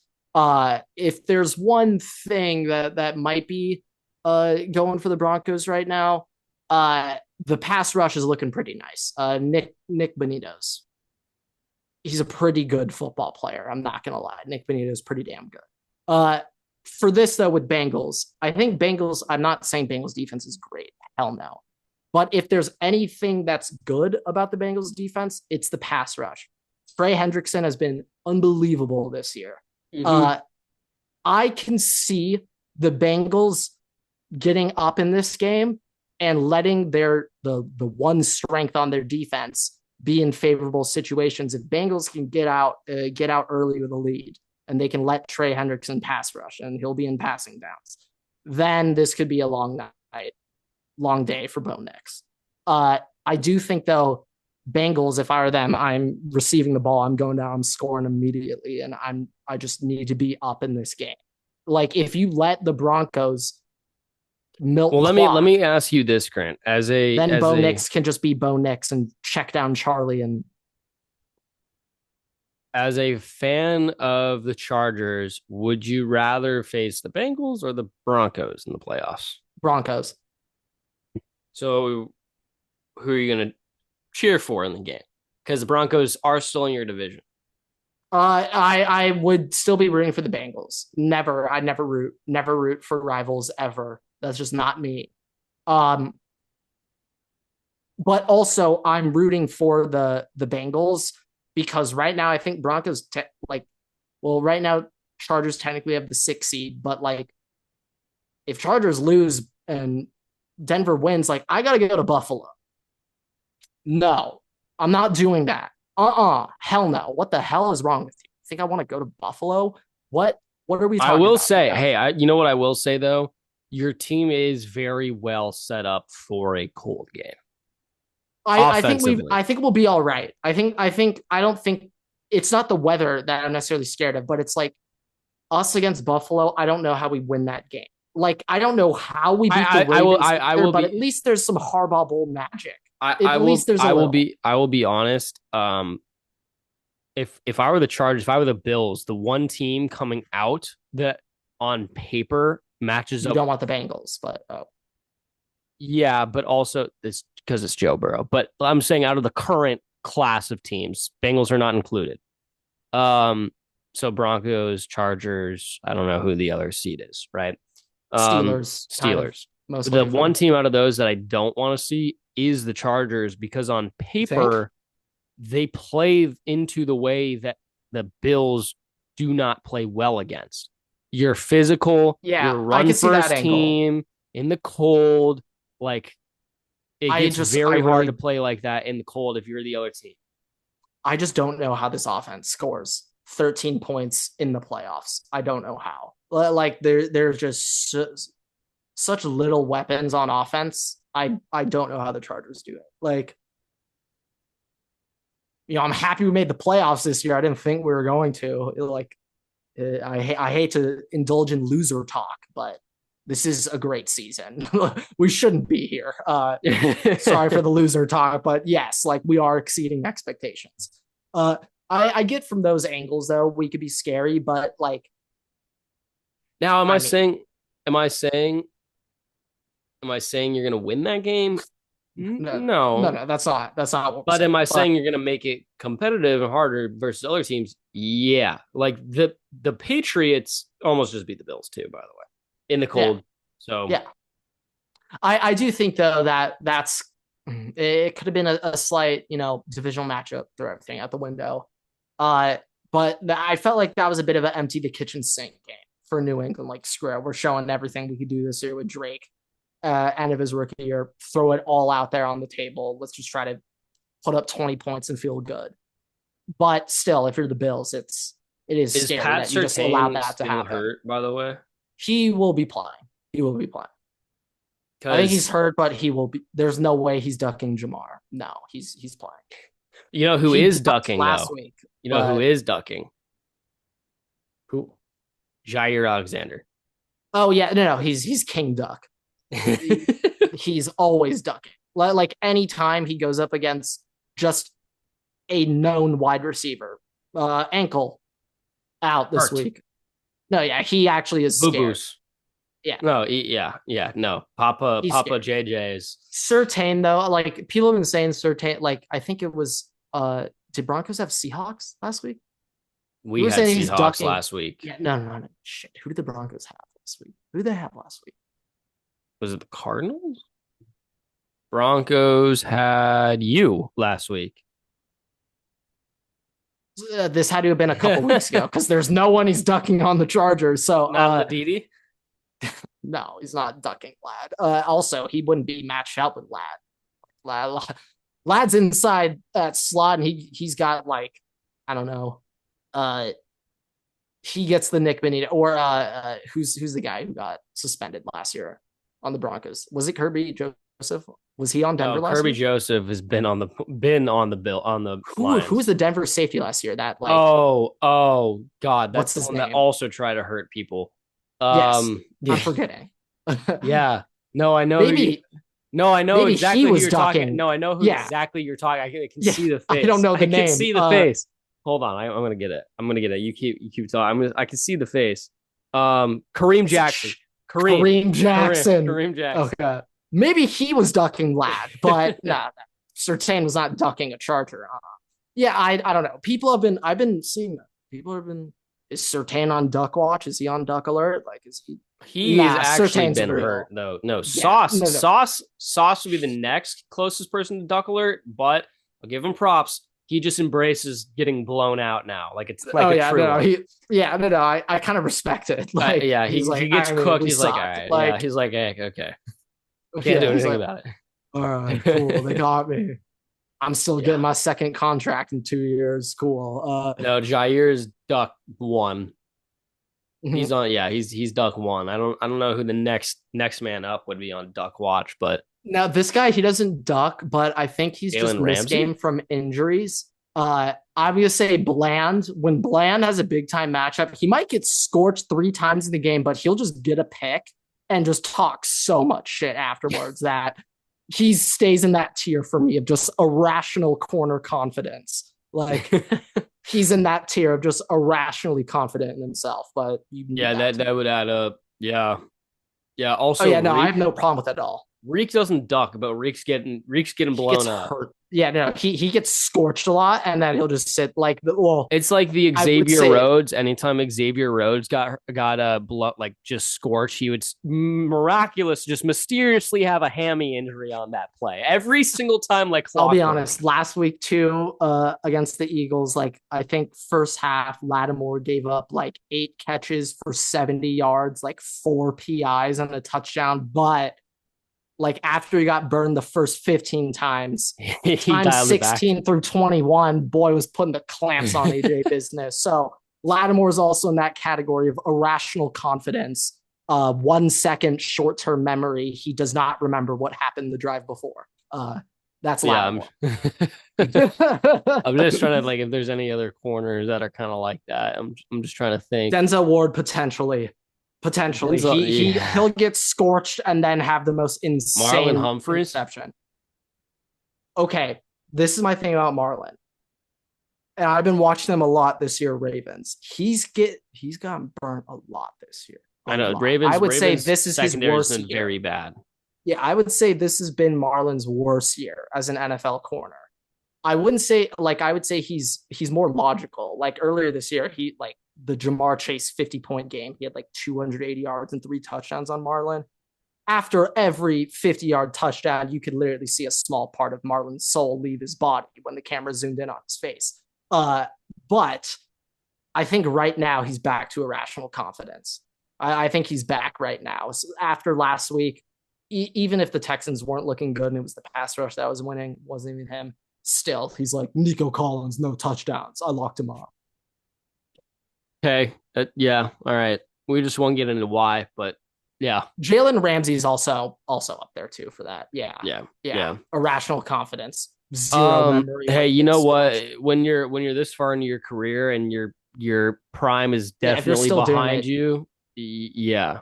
if there's one thing that might be going for the Broncos right now, the pass rush is looking pretty nice. Nick Benito's. He's a pretty good football player. I'm not going to lie. Nick Benito is pretty damn good. For this, though, with Bengals, I think Bengals, I'm not saying Bengals defense is great. Hell no. But if there's anything that's good about the Bengals defense, it's the pass rush. Trey Hendrickson has been unbelievable this year. Mm-hmm. I can see the Bengals getting up in this game and letting the one strength on their defense be in favorable situations. If Bengals can get out early with a lead and they can let Trey Hendrickson pass rush and he'll be in passing downs, then this could be a long day for Bo Nix. I do think though, Bengals, if I were them, I'm receiving the ball, I'm going down, I'm scoring immediately, and I just need to be up in this game. If you let the Broncos milk let me ask you this, Grant. Then Bo Nix can just be Bo Nix and check down Charlie. And as a fan of the Chargers, would you rather face the Bengals or the Broncos in the playoffs? Broncos. So who are you going to cheer for in the game? Because the Broncos are still in your division. I would still be rooting for the Bengals. I never root for rivals ever. That's just not me. But also I'm rooting for the Bengals because right now I think Broncos right now Chargers technically have the 6th seed, but like if Chargers lose and Denver wins, like I gotta go to Buffalo. No, I'm not doing that. Hell no. What the hell is wrong with you? Think I want to go to Buffalo? What are we talking I will about? say, hey, you know what I will say though? Your team is very well set up for a cold game. I think we'll be all right. I don't think it's not the weather that I'm necessarily scared of, but it's like us against Buffalo. I don't know how we win that game. Like I don't know how we beat the Ravens, but at least there's some Harbaugh Bowl magic. I will be honest. If I were the Chargers, if I were the Bills, the one team coming out that on paper matches up. You don't want the Bengals, but yeah, but also it's because it's Joe Burrow. But I'm saying out of the current class of teams, Bengals are not included. So Broncos, Chargers, I don't know who the other seed is, right? Steelers. Most the one team out of those that I don't want to see is the Chargers because on paper they play into the way that the Bills do not play well against. You're physical, you're run first team in the cold. Like it gets very hard to play like that in the cold if you're the other team. I just don't know how this offense scores 13 points in the playoffs. I don't know how. Like there's just such little weapons on offense. I don't know how the Chargers do it. Like, I'm happy we made the playoffs this year. I didn't think we were going to. I hate to indulge in loser talk, but this is a great season. We shouldn't be here. Sorry for the loser talk, but yes, like we are exceeding expectations. I get from those angles though, we could be scary, but like now am I saying you're gonna win that game? No, that's not what but am I saying you're gonna make it competitive and harder versus other teams? Yeah. Like the Patriots almost just beat the Bills too, by the way. In the cold. Yeah. So yeah. I do think though that's it could have been a slight, divisional matchup, throw everything out the window. But I felt like that was a bit of an empty the kitchen sink game for New England. Like, screw it, we're showing everything we could do this year with Drake. End of his rookie year, throw it all out there on the table. Let's just try to put up 20 points and feel good. But still, if you're the Bills, it is scary that you just allow that to happen. Hurt, by the way, he will be playing. I think he's hurt, but he will be. There's no way he's ducking Jamar. No, he's playing. You know who is ducking last week? You know who is ducking? Who? Jair Alexander. Oh yeah, no, he's King Duck. He's always ducking. Like anytime he goes up against just a known wide receiver, ankle out this week. No, yeah, he actually is scared. Boo-boos. Yeah. No, no. Papa JJ's. Surtain though, like people have been saying Surtain. Like I think it was. Did Broncos have Seahawks last week? We had Seahawks last week. Yeah, no. Shit. Who did the Broncos have last week? Who did they have last week? Was it the Cardinals? Broncos had you last week. This had to have been a couple weeks ago because there's no one he's ducking on the Chargers. So not Didi? No, he's not ducking Lad. Also, he wouldn't be matched up with Lad. Lad's inside that slot, and he's got like, I don't know. He gets the Nick Benito, or who's the guy who got suspended last year on the Broncos? Was it Kirby Joseph? Was he on Denver last Kirby year? Joseph has been on the bill on the. Who was the Denver safety last year? That like oh God, that's the one name? That also tried to hurt people. Yes, I'm forgetting. Yeah, no, I know. I know maybe exactly who you're ducking. Talking. No, I know who exactly you're talking. I can see the face. I don't know the name. I can see the face. Hold on, I'm gonna get it. You keep talking. I can see the face. Kareem Jackson. Kareem Jackson. Kareem Jackson. Okay. Maybe he was ducking Lad, but no, Surtain was not ducking a Charger. Yeah, I don't know. I've been seeing that. People have been, is Surtain on Duck Watch? Is he on Duck Alert? Like, is he? He's Nah, actually Surtain's been hurt real. though. No, Yeah, no, no. Sauce would be the next closest person to Duck Alert, but I'll give him props. He just embraces getting blown out now, like it's like Oh a yeah, true no, no, one. I kind of respect it. Like, Yeah, he's he like, gets I mean, cooked. we He's like, all sucked. right, yeah. Like, He's like, hey, okay, can't do yeah, he's anything like, about all right, cool, they it. got me. I'm still Yeah, getting my second contract in 2 years. Cool. no, Jair's Duck one. He's Mhm. on. Yeah, he's Duck one. I don't know who the next man up would be on Duck Watch, but Now this guy, he doesn't duck, but I think he's just Jalen missed Ramsey. game from injuries. I'm gonna say Bland. When Bland has a big time matchup, he might get scorched 3 times in the game, but he'll just get a pick and just talk so much shit afterwards that he stays in that tier for me of just irrational corner confidence. Like, he's in that tier of just irrationally confident in himself. But you can get Yeah, back to me. that would add up. Yeah, yeah. Oh Also, yeah, no, I have no problem with that at all. Reek doesn't duck, but Reek's getting He gets blown up. hurt. Yeah, no, he gets scorched a lot, and then he'll just sit like the well. It's like the I would Xavier say Rhodes. Anytime Xavier Rhodes got a blood like just scorched, he would miraculous just mysteriously have a hammy injury on that play every single time, like I'll be clockwork. honest. Last week too, against the Eagles, like I think first half, Lattimore gave up like 8 catches for 70 yards, like 4 PIs and a touchdown. But like after he got burned the first 15 times, He times dialed it back. 16 through 21, boy was putting the clamps on AJ business. So Lattimore's also in that category of irrational confidence. 1 second short-term memory. He does not remember what happened the drive before. That's Yeah, Lattimore. I'm just trying to like if there's any other corners that are kind of like that. I'm just trying to think. Denzel Ward potentially Denzel, he'll get scorched and then have the most Marlon insane Humphreys. interception. Okay, this is my thing about Marlon, and I've been watching them a lot this year. Ravens, he's gotten burnt a lot this year. I know Lot. I would say Ravens this is his secondary has worst been year. very bad. Yeah, I would say this has been Marlon's worst year as an NFL corner. I wouldn't say like I would say he's more logical. Like earlier this year, he like the Jamar Chase 50-point game. He had like 280 yards and 3 touchdowns on Marlon. After every 50-yard touchdown, you could literally see a small part of Marlon's soul leave his body when the camera zoomed in on his face. But I think right now he's back to irrational confidence. I think he's back right now. So after last week, even if the Texans weren't looking good and it was the pass rush that was winning, wasn't even him. Still, he's like Nico Collins, no touchdowns. I locked him up. Okay, yeah, all right. We just won't get into why, but yeah, Jalen Ramsey's also up there too for that. yeah. Irrational confidence, zero memory. Hey, Like you know what? scorched. When you're this far into your career and your prime is Yeah, if you're definitely still doing behind it, you, yeah,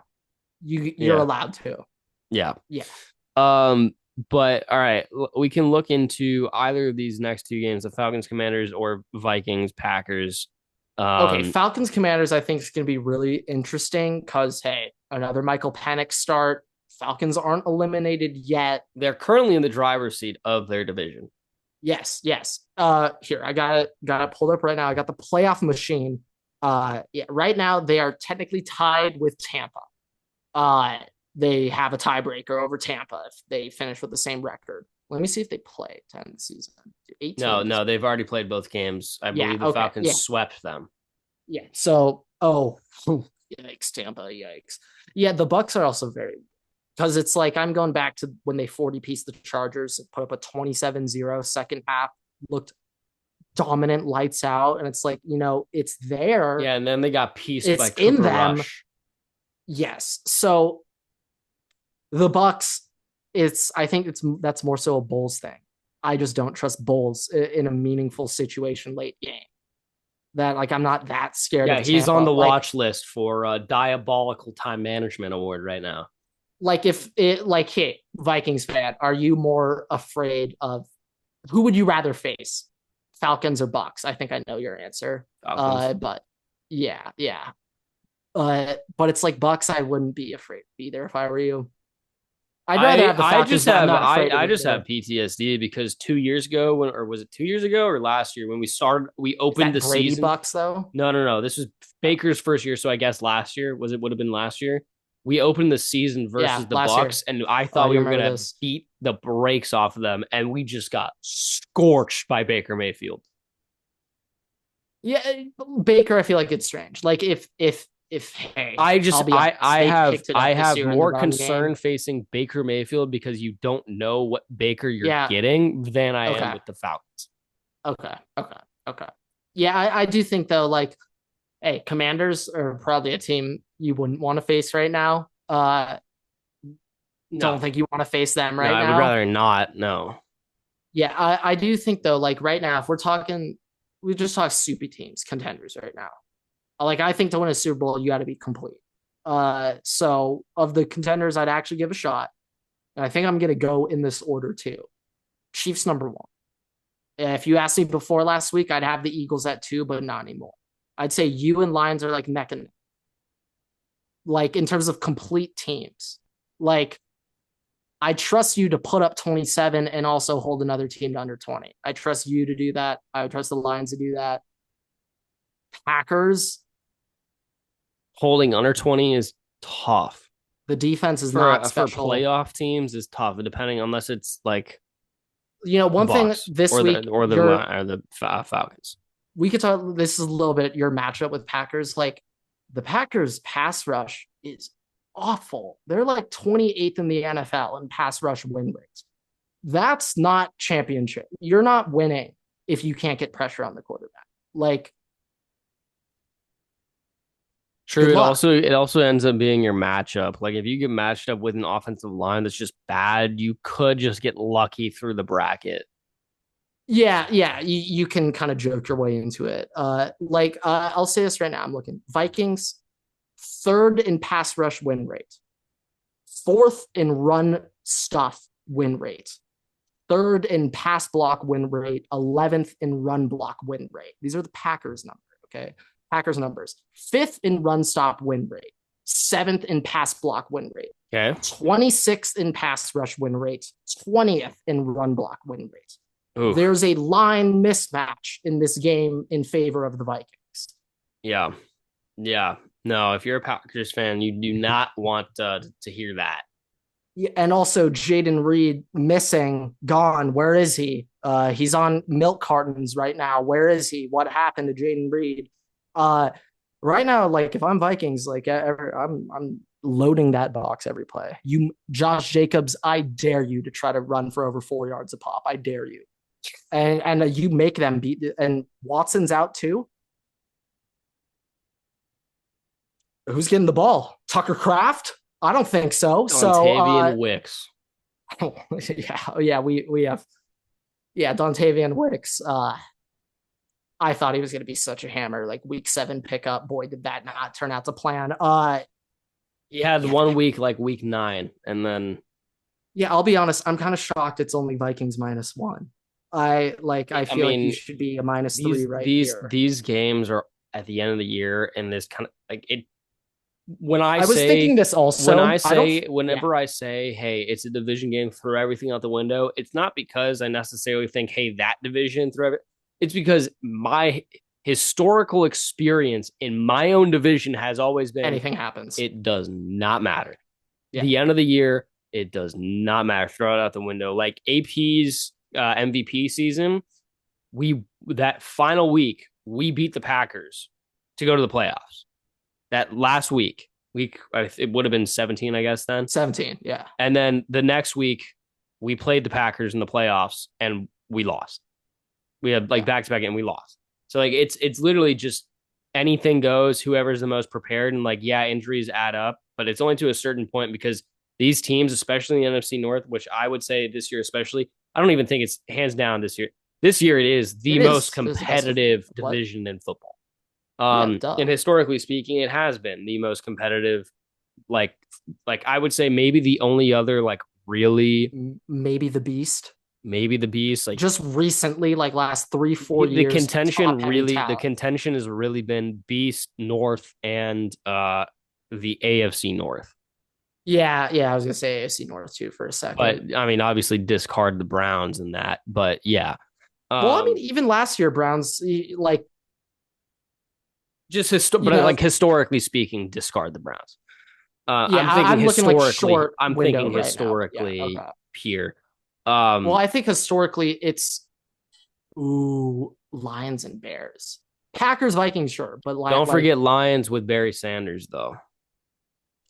you're allowed to. yeah. Yeah. But all right, we can look into either of these next two games: the Falcons, Commanders, or Vikings, Packers. Okay, Falcons Commanders, I think is going to be really interesting because hey, another Michael Penix start. Falcons aren't eliminated yet. They're currently in the driver's seat of their division. Yes. Here I got it pulled up right now. I got the playoff machine. Yeah, right now they are technically tied with Tampa. They have a tiebreaker over Tampa if they finish with the same record. Let me see if they play 10 season. 18. No, they've already played both games. I believe the Falcons swept them. Yeah. So, yikes, Tampa, yikes. Yeah, the Bucks are also very because it's like I'm going back to when they 40-piece the Chargers, put up a 27-0 second half, looked dominant, lights out, and it's like, it's there. Yeah, and then they got pieced it's by Cooper in them. Rush. Yes. So the Bucks, I think that's more so a Bulls thing. I just don't trust Bulls in a meaningful situation late game. That like I'm not that scared. Yeah, of he's Tampa. on the watch list for a diabolical time management award right now. Like if it like hey, Vikings fan, are you more afraid of who would you rather face? Falcons or Bucks? I think I know your answer. But yeah. But it's like Bucks, I wouldn't be afraid either if I were you. I'd rather have the Falcons, but I'm not afraid of I it just have either. PTSD because 2 years ago, or was it 2 years ago or last year when we Is opened that the Brady season? Bucks though? No. This was Baker's first year, so I guess last year would have been last year. We opened the season Yeah, versus the last year. Bucks, and I Oh, thought you we were remember gonna this? beat the brakes off of them, and we just got scorched by Baker Mayfield. Yeah, Baker. I feel like it's strange. Like if hey, I'll be honest, they picked it I up this have year in the more run concern game. facing Baker Mayfield because you don't know what Baker you're Yeah. getting than I am Okay. with the Falcons. Okay. Yeah, I do think though, like, hey, Commanders are probably a team you wouldn't want to face right now. No, Don't think you want to face them no, right I would now. rather not. No, Yeah, I do think though, like right now, if we're talking, we just talk super teams, contenders right now. Like I think to win a Super Bowl, you got to be complete. So of the contenders, I'd actually give a shot, and I think I'm gonna go in this order too. Chiefs number one. If you asked me before last week, I'd have the Eagles at two, but not anymore. I'd say you and Lions are like neck and neck. Like in terms of complete teams. Like I trust you to put up 27 and also hold another team to under 20. I trust you to do that. I would trust the Lions to do that. Packers, holding under 20 is tough the defense is not for special. playoff teams is tough, depending unless it's like You know, the one thing Bucks this week, Falcons. we could talk. This is a little bit your matchup with Packers. Like the Packers pass rush is awful. They're like 28th in the NFL in pass rush win rates. That's not championship. You're not winning if you can't get pressure on the quarterback. Like, True. good luck. It also ends up being your matchup. Like if you get matched up with an offensive line that's just bad, you could just get lucky through the bracket. Yeah, you can kind of joke your way into it. I'll say this right now. I'm looking Vikings third in pass rush win rate, fourth in run stuff win rate, third in pass block win rate, 11th in run block win rate. These are the Packers number. Okay, Packers numbers. Fifth in run stop win rate, seventh in pass block win rate, Okay. 26th in pass rush win rate, 20th in run block win rate. Oof. There's a line mismatch in this game in favor of the Vikings. Yeah. Yeah. No, if you're a Packers fan, you do not want to hear that. Yeah, and also Jaden Reed missing, gone. Where is he? He's on milk cartons right now. Where is he? What happened to Jaden Reed? Right now, like if I'm Vikings, like I'm loading that box every play. You, Josh Jacobs, I dare you to try to run for over 4 yards a pop. I dare you. And you make them beat. And Watson's out too. Who's getting the ball? Tucker Kraft? I don't think so. Dontavian Wicks. Yeah, we have Dontavian Wicks. I thought he was going to be such a hammer, like week 7 pickup. Boy, did that not turn out to plan. He had 1 week, like week 9, and then yeah, I'll be honest. I'm kind of shocked it's only Vikings -1. I feel like you should be a -3 right here. These games are at the end of the year, and this kind of like it. I was thinking this also. Whenever I say, hey, it's a division game, throw everything out the window, it's not because I necessarily think, hey, that division, throw it. It's because my historical experience in my own division has always been anything happens. It does not matter. Yeah. The end of the year, it does not matter. Throw it out the window. Like AP's MVP season, that final week, we beat the Packers to go to the playoffs. That last week, it would have been 17, I guess, then. 17, yeah. And then the next week, we played the Packers in the playoffs, and we lost. We had back-to-back, and we lost. So, it's literally just anything goes, whoever's the most prepared, and, injuries add up, but it's only to a certain point because these teams, especially in the NFC North, which I would say this year especially, I don't even think it's hands down this year. This year, it is the most competitive division in football. And historically speaking, it has been the most competitive. Like I would say maybe the only other really maybe the Beast. Like just recently, last 3-4 years. The contention has really been Beast North and the AFC North. Yeah, I was gonna say AFC North too for a But second. I mean, obviously discard the Browns in that. But yeah, Well, I mean, um, even last year, Browns like but know, like historically speaking, discard the Browns. yeah, I'm looking like short I'm window thinking right now. Yeah, historically okay. here. Well, Um, I think historically it's Lions and Bears, Packers, Vikings, sure, but don't like forget Lions with Barry Sanders though,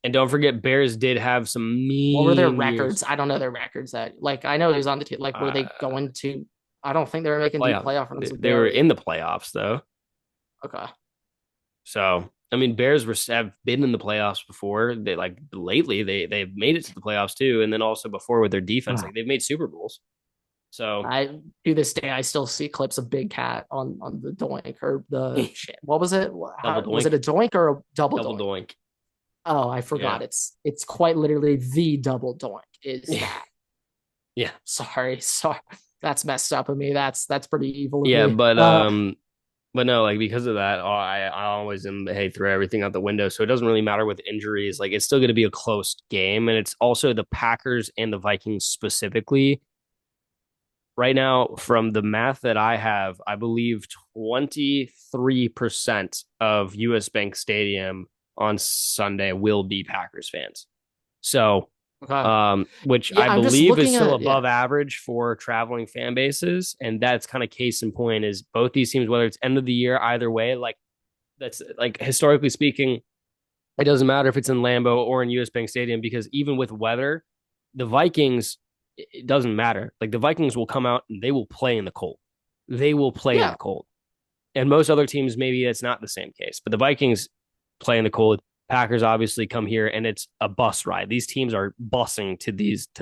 and don't forget Bears did have some what were their mean years. records? I don't know their records. That like I know he was on the team. Like were Uh, they going to? I don't think they were making deep playoff. playoff runs with They were Barry. in the playoffs though. Okay, So I mean, Bears have been in the playoffs before. They like lately they've made it to the playoffs too, and then also before with their defense, like they've made Super Bowls. So I to this day I still see clips of Big Cat on the doink or the what was it? double How was it doink, a doink or a double double doink? doink. Oh, I Yeah, forgot. It's quite literally the double doink. Is yeah, that? yeah, Sorry. That's messed up of me. That's pretty evil of yeah. me. But no, like because of that, I always am hey throw everything out the window. So it doesn't really matter with injuries. Like it's still going to be a close game, and it's also the Packers and the Vikings specifically right now, from the math that I have, I believe 23% of US Bank Stadium on Sunday will be Packers fans. So, Okay. which Yeah, I I'm just believe is looking still at yeah. above average for traveling fan bases. And that's kind of case in point is both these teams, whether it's end of the year, either way, like that's like historically speaking, it doesn't matter if it's in Lambeau or in US Bank Stadium because even with weather, the Vikings, it doesn't matter. Like the Vikings will come out and they will play in the cold. They will play in Yeah. the cold. And most other teams, maybe it's not the same case, but the Vikings play in the cold. Packers obviously come here and it's a bus ride. These teams are busing to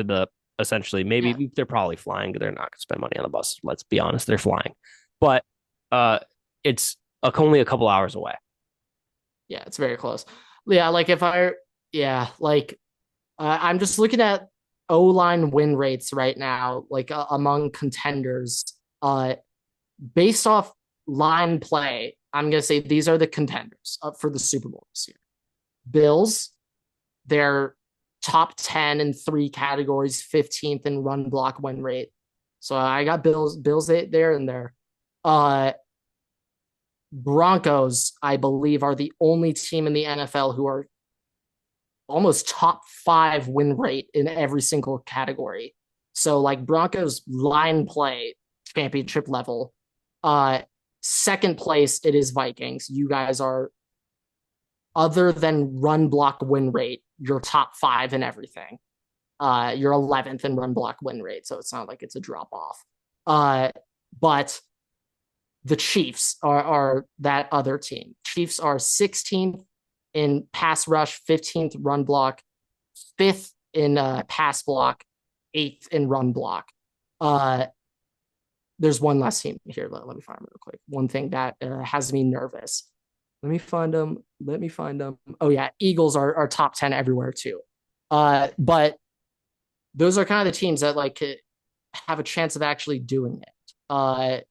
the essentially, Yeah. maybe they're probably flying. They're not going to spend money on the bus. Let's be honest. They're flying. But uh, it's only a couple hours away. Yeah, it's very close. Yeah, like if I yeah, like I'm just looking at O-line win rates right now, like among contenders. Based off line play, I'm gonna say these are the contenders up for the Super Bowl this year. Bills, they're top 10 in three categories, 15th in run block win rate. So I got Bills there and there. Uh Broncos, I believe, are the only team in the NFL who are almost top five win rate in every single category. So like Broncos line play championship level. Uh Second place, it is Vikings. You guys are, other than run block win rate, you're top five in everything. You're 11th in run block win rate, so it's not like it's a drop off. But the Chiefs are that other team. Chiefs are 16th in pass rush, 15th run block, fifth in pass block, eighth in run block. Uh, there's one last team here. Let me find them real quick. One thing that has me nervous. Let me find them. Oh yeah, Eagles are top 10 everywhere too. But those are kind of the teams that like have a chance of actually doing it.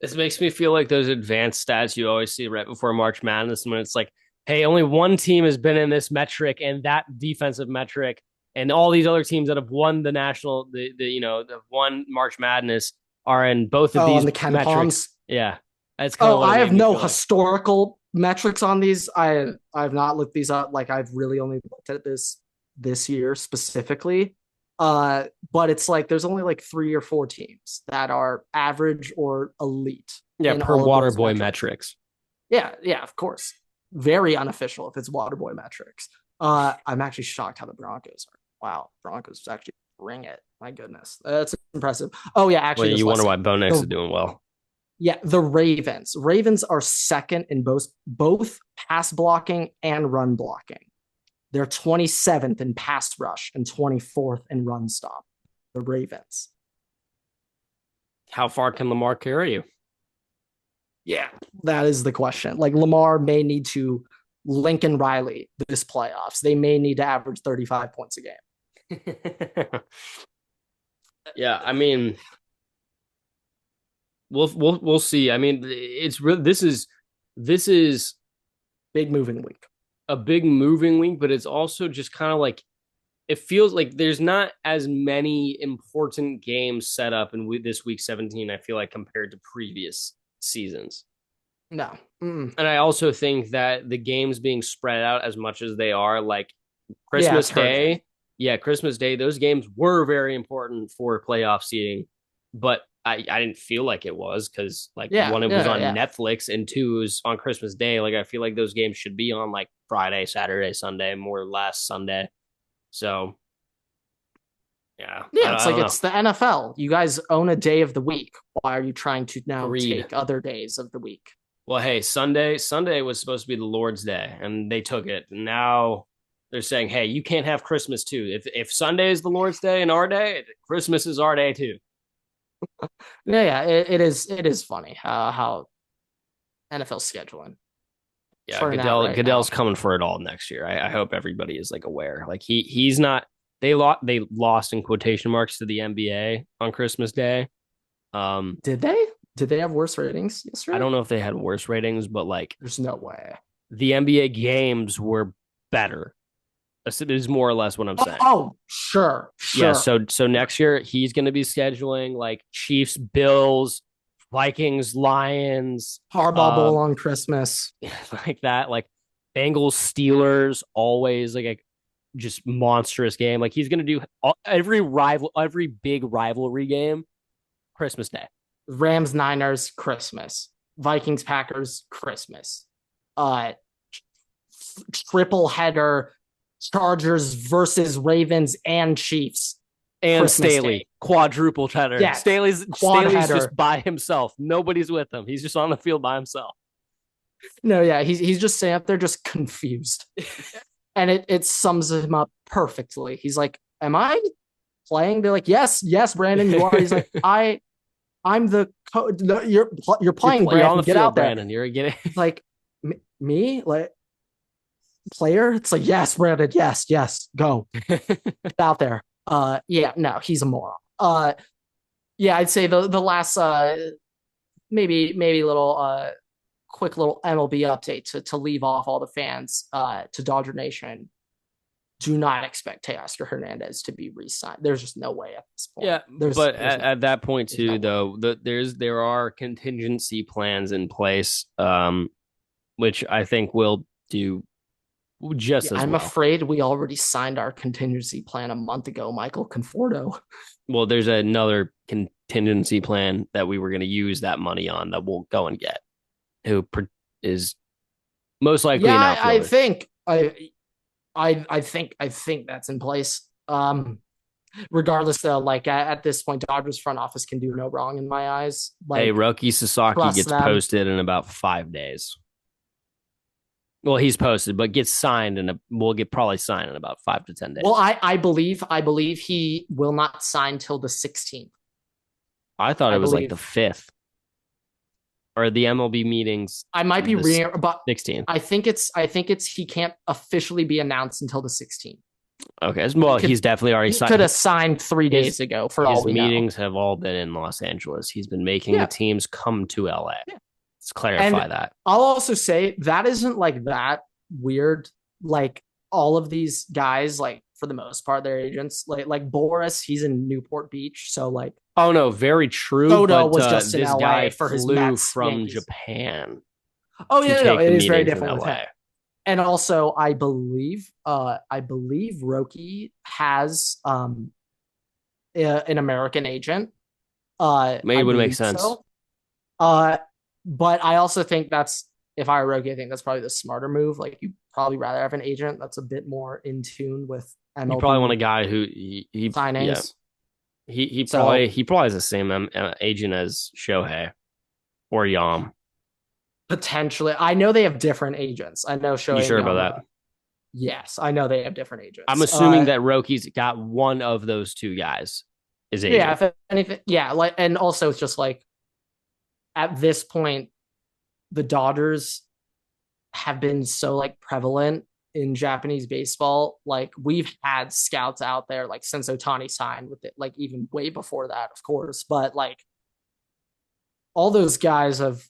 This makes me feel like those advanced stats you always see right before March Madness when it's like, hey, only one team has been in this metric and that defensive metric, and all these other teams that have won the national, the one March Madness are in both of on these the Ken metrics. Palms. Yeah, that's kind of Oh, what it I made have me no feel like. historical metrics on these. I've not looked these up. Like I've really only looked at this year specifically. But it's like there's only like three or four teams that are average or elite Yeah, in per all of those Waterboy metrics. metrics. Yeah, of course. Very unofficial if it's Waterboy metrics. I'm actually shocked how the Broncos are. Wow, Broncos actually bring it. My goodness, that's impressive. Oh yeah, Well, actually, this you wonder last why thing. Bo Nix is The doing well. Yeah, the Ravens. Ravens are second in both pass blocking and run blocking. They're 27th in pass rush and 24th in run stop. The Ravens. How far can Lamar carry you? Yeah, that is the question. Like Lamar may need to Lincoln Riley this playoffs. They may need to average 35 points a game. Yeah, I mean, we'll see. I mean, it's really this is Big moving week. a big moving week, but it's also just kind of like it feels like there's not as many important games set up in this week 17. I feel like compared to previous seasons. No. And I also think that the games being spread out as much as they are, like Yeah, Christmas it's hurting. Day, Christmas Day, those games were very important for playoff seeding, but I didn't feel like it was because like Yeah, one, it was yeah, on yeah. Netflix, and two, it was on Christmas Day. Like I feel like those games should be on like Friday, Saturday, Sunday, more or less Sunday. So yeah, Yeah, it's I like don't know. it's the NFL. You guys own a day of the week. Why are you trying to now Agreed. take other days of the week? Well, hey, Sunday was supposed to be the Lord's Day, and they took it. And now they're saying, hey, you can't have Christmas too. If Sunday is the Lord's Day and our day, Christmas is our day too. Yeah, it is funny how NFL scheduling. Yeah, Turn out right Goodell's now. coming for it all next year. I hope everybody is like aware. Like he's not. They lost in quotation marks to the NBA on Christmas Day. Did they? Did they have worse ratings I yesterday? don't know if they had worse ratings, but like There's no way. the NBA games were better. This is more or less what I'm saying. Oh, sure, Yeah, sure. so next year he's going to be scheduling like Chiefs, Bills, Vikings, Lions, Harbaugh Bowl on Christmas. like that, like Bengals, Steelers, always like a just monstrous game. Like he's going to do every big rivalry game Christmas Day. Rams, Niners, Christmas. Vikings, Packers, Christmas. Triple header, Chargers versus Ravens and Chiefs. And Christmas Staley, Day. quadruple header. Yeah, Staley's header. just by himself. Nobody's with him. He's just on the field by himself. No, yeah, he's just sitting up there just confused. And it sums him up perfectly. He's like, am I playing? They're like, yes, Brandon, you are. He's like, I'm the no, you're playing, Brandon. You're on the get field, out there. Brandon. You're getting like me, like player. It's like, yes, Brandon, yes, go. Get out there. Yeah, no, he's a moron. Yeah, I'd say the last maybe a little quick little MLB update to leave off all the fans to Dodger Nation. Do not expect Teoscar Hernandez to be re-signed. There's just no way at this point. Yeah, but at that point too, though, there are contingency plans in place, which I think will do just as I'm well. afraid we already signed our contingency plan a month ago, Michael Conforto. Well, there's another contingency plan that we were going to use that money on that we'll go and get, who is most likely an outfielder. I think that's in place. Regardless, though, like at this point, Dodgers front office can do no wrong in my eyes. Like, hey, Roki Sasaki gets posted in about 5 days. Well, he's posted, but gets signed, and we'll get probably signed in about 5 to 10 days. Well, I believe he will not sign till the 16th. I thought it was like the 5th. Or the MLB meetings. I might be reading, but 16th. I think it's he can't officially be announced until the 16th. Okay, well, he's definitely already signed. He could have signed 3 days ago. For all we know, his meetings have all been in Los Angeles. He's been making the teams come to LA. Yeah. Let's clarify that. I'll also say that isn't like that weird. Like all of these guys, like for the most part, they're agents. Like Boris, he's in Newport Beach, so like. Oh no, very true. Soto was just in this LA guy for his flew Mets, from Yankees. Japan. Oh yeah, no, it is very different with LA. him. And also, I believe Roki has an American agent. Maybe it would make sense. So. But I also think that's, if I were Roki, I think that's probably the smarter move. Like you probably rather have an agent that's a bit more in tune with MLB. You probably want a guy who he signings. Yeah. He probably has the same agent as Shohei or Yam. Potentially. I know they have different agents. I know Shohei. You sure about that? Yes, I know they have different agents. I'm assuming that Roki's got one of those two guys. Is agent. Yeah, if anything, yeah. Like, and also it's just like at this point, the Dodgers have been so like prevalent in Japanese baseball. Like we've had scouts out there like since Ohtani signed with it, like even way before that, of course. But like all those guys have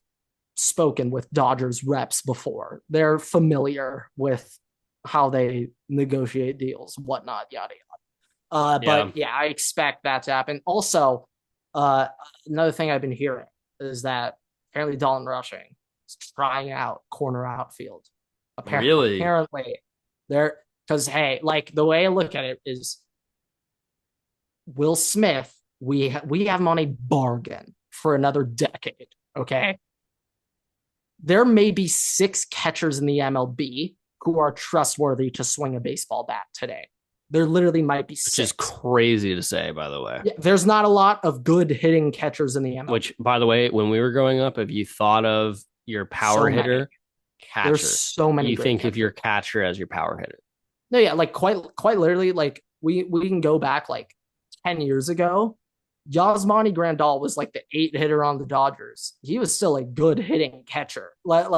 spoken with Dodgers reps before. They're familiar with how they negotiate deals, whatnot, yada Yeah. But yeah, I expect that to happen. Also, uh, another thing I've been hearing is that apparently Dalton Rushing is trying out corner outfield. Really? Apparently, they're because hey, like the way I look at it is Will Smith. We have him on a bargain for another decade. Okay, there may be 6 catchers in the MLB who are trustworthy to swing a baseball bat today. There literally might be Which is six. crazy to say, by the way. Yeah, there's not a lot of good hitting catchers in the MLB. Which, by the way, when we were growing up, if you thought of your power So many. hitter, There's catcher, so many you great think of catchers. your catcher as your power hitter. No, yeah, like quite literally, like we can go back like 10 years ago. Yasmani Grandal was like the 8 hitter on the Dodgers. He was still a good hitting catcher. But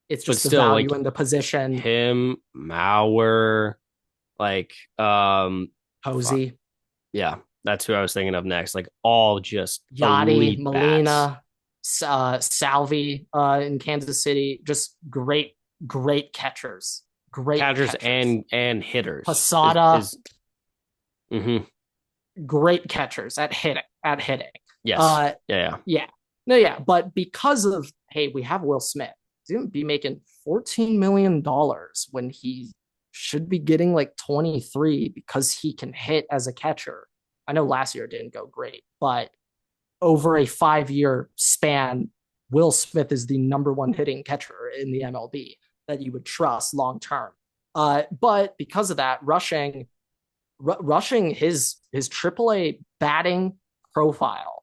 it's But just the still, value like in the position. him, Mauer, like fuck. Posey, Yeah, that's who I was thinking of next. Like all just Yachty, elite bats. Molina, Salvi in Kansas City, just great catchers. Great Catchers catchers. and hitters Posada, is mm-hmm. great catchers at hitting. Yes. Uh, Yeah. yeah, no, yeah, but because of hey, we have Will Smith, he's gonna be making $14 million when he should be getting like 23 because he can hit as a catcher. I know last year it didn't go great, but over a 5-year span, Will Smith is the number one hitting catcher in the MLB that you would trust long term. But because of that, rushing his AAA batting profile,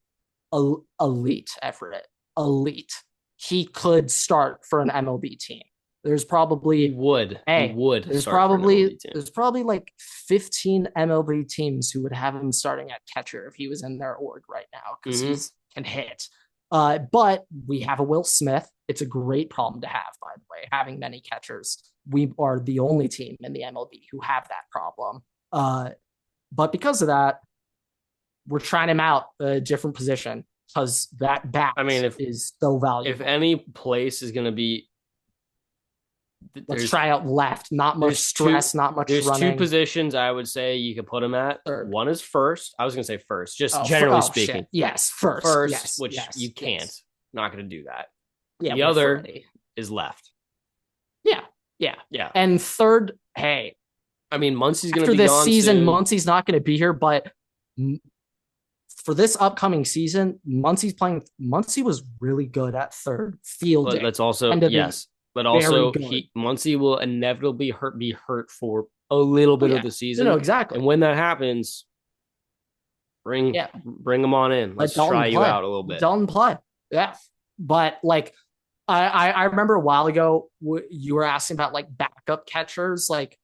elite, Everett, elite. He could start for an MLB team. There's probably He would. hey, He would. there's probably like 15 MLB teams who would have him starting at catcher if he was in their org right now because he can hit. But we have a Will Smith. It's a great problem to have, by the way, having many catchers. We are the only team in the MLB who have that problem. But because of that, we're trying him out a different position because that bat is so valuable. If any place is going to be, let's try out left. Not much stress, not much there's running. 2 positions I would say you could put him at. Third. One is first. I was going to say first, just generally speaking. Shit. Yes, first. First, which you can't. Yes. Not going to do that. Yeah, the other is left. Yeah. And third, hey. I mean, Muncy's going to be gone this season. Soon. Muncy's not going to be here, but for this upcoming season, Muncy was really good at third fielding. But let's also but also Muncy will inevitably be hurt for a little bit of the season. No, exactly. And when that happens, bring him on in. Let's try you out a little bit. Dalton play. Yeah. But like I remember a while ago you were asking about like backup catchers, like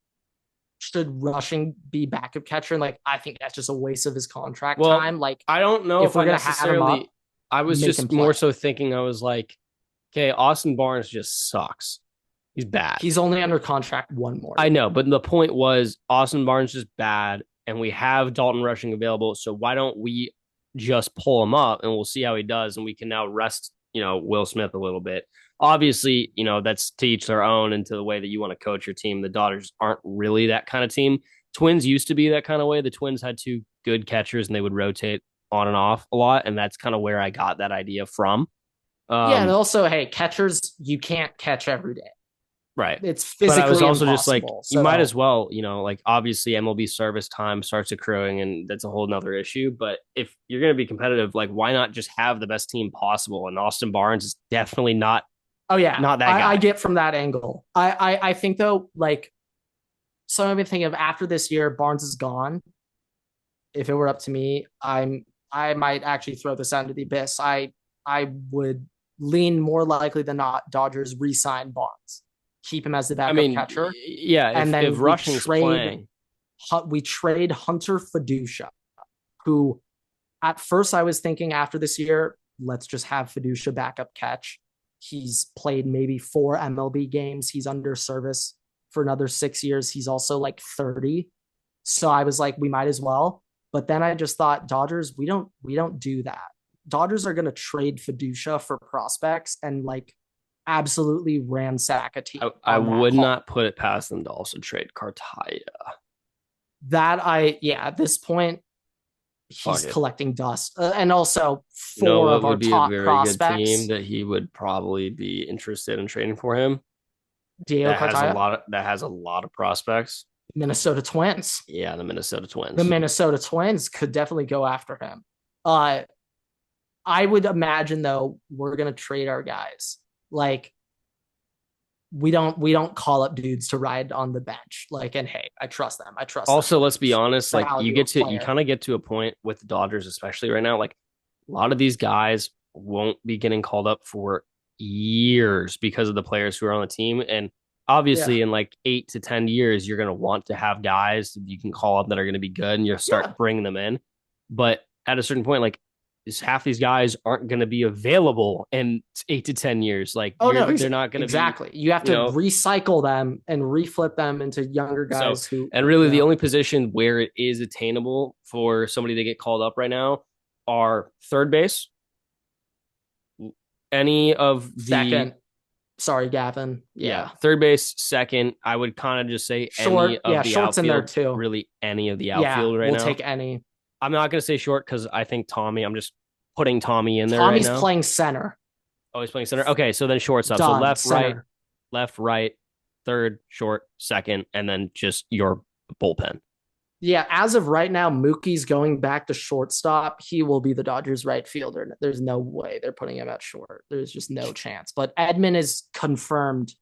should Rushing be backup catcher? And like I think that's just a waste of his contract time. Like I don't know if we're I gonna have him up, I was just more so thinking I was like, okay, Austin Barnes just sucks. He's bad. He's only under contract 1 more. I know, but the point was Austin Barnes is bad, and we have Dalton Rushing available. So why don't we just pull him up and we'll see how he does, and we can now rest, Will Smith a little bit. Obviously, that's to each their own and to the way that you want to coach your team. The Dodgers aren't really that kind of team. Twins used to be that kind of way. The Twins had 2 good catchers and they would rotate on and off a lot. And that's kind of where I got that idea from. And also, hey, catchers, you can't catch every day. Right. It's physically But I was also impossible, just like, you might as well, like obviously MLB service time starts accruing and that's a whole nother issue. But if you're going to be competitive, like why not just have the best team possible? And Austin Barnes is definitely not. Oh yeah. Not that guy. I get from that angle. I think though, like some of me thinking of after this year, Barnes is gone. If it were up to me, I might actually throw this out into the abyss. I would lean more likely than not Dodgers re-sign Barnes. Keep him as the backup catcher. Yeah, and then if Rushing's playing, we trade Hunter Fiducia, who at first I was thinking after this year, let's just have Fiducia backup catch. He's played maybe 4 MLB games. He's under service for another 6 years. He's also like 30. So I was like, we might as well. But then I just thought, Dodgers, we don't do that. Dodgers are going to trade Fiducia for prospects and like absolutely ransack a team. I would not put it past them to also trade Cartaya. at this point, Fuck he's it. collecting dust. And also, You know four what of our would be a top very good team prospects, that he would probably be interested in trading for him? Diego Cartaya, That has a lot of prospects. Minnesota Twins. Yeah, the Minnesota The Twins. Minnesota Twins could definitely go after him. Uh, I would imagine though we're gonna trade our guys. Like we don't call up dudes to ride on the bench. Like, and hey, I trust them. I trust them. Also, let's be honest, like Value of you player. kind of get to a point with the Dodgers, especially right now. Like a lot of these guys won't be getting called up for years because of the players who are on the team. And Yeah. obviously, in like 8 to 10 years, you're going to want to have guys that you can call up that are going to be good and you'll start Yeah. bringing them in. But at a certain point, like half these guys aren't going to be available in 8 to 10 years. Like Oh no, they're not going to be, exactly. You have you to know, recycle them and reflip them into younger so, guys who, and really the only position where it is attainable for somebody to get called up right now are third base, any of the, second. Sorry, Gavin. yeah, Yeah. third base, second. I would kind of just say any Short. of Yeah, the short's in there outfield, too. really any of the Yeah, outfield right we'll now. take any. I'm not going to say short because I think Tommy, I'm just putting Tommy in there right Tommy's now. playing center. Oh, he's playing center. Okay, so then shortstop. So Done. Center. left, right, third, short, second, and then just your bullpen. Yeah, as of right now, Mookie's going back to shortstop. He will be the Dodgers right fielder. There's no way they're putting him at short. There's just no chance. But Edman is confirmed,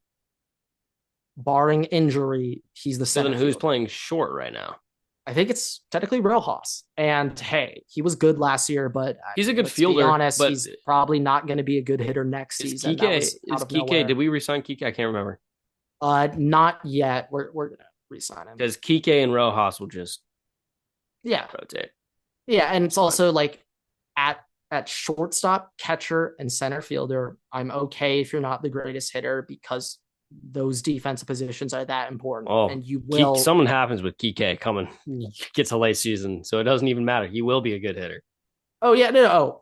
barring injury, he's the So center then who's fielder. playing short right now? I think it's technically Rojas. And hey, he was good last year, but He's a good let's be fielder, honest, but he's probably not going to be a good hitter next season. That was out of nowhere. Did we resign Kike? I can't remember. Not yet. We're gonna resign him Because Kike and Rojas will just yeah, rotate. yeah, and it's also like at shortstop, catcher, and center fielder. I'm okay if you're not the greatest hitter because those defensive positions are that important, Oh, and you will. something happens with Kike coming, gets a late season, so it doesn't even matter. He will be a good hitter. Oh yeah, no.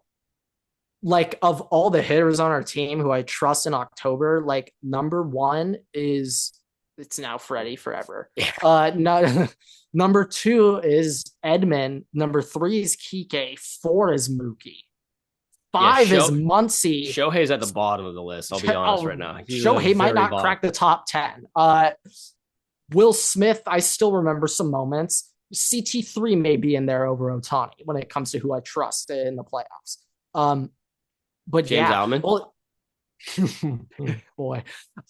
Like of all the hitters on our team who I trust in October, like number one is it's now Freddie forever. No, number two is Edman. Number three is Kike. Four is Mookie. Five is Muncy. Shohei's at the bottom of the list. I'll be honest right now. Shohei might not crack the top 10. Will Smith, I still remember some moments. CT3 may be in there over Ohtani when it comes to who I trust in the playoffs. But James Outman. Well, boy.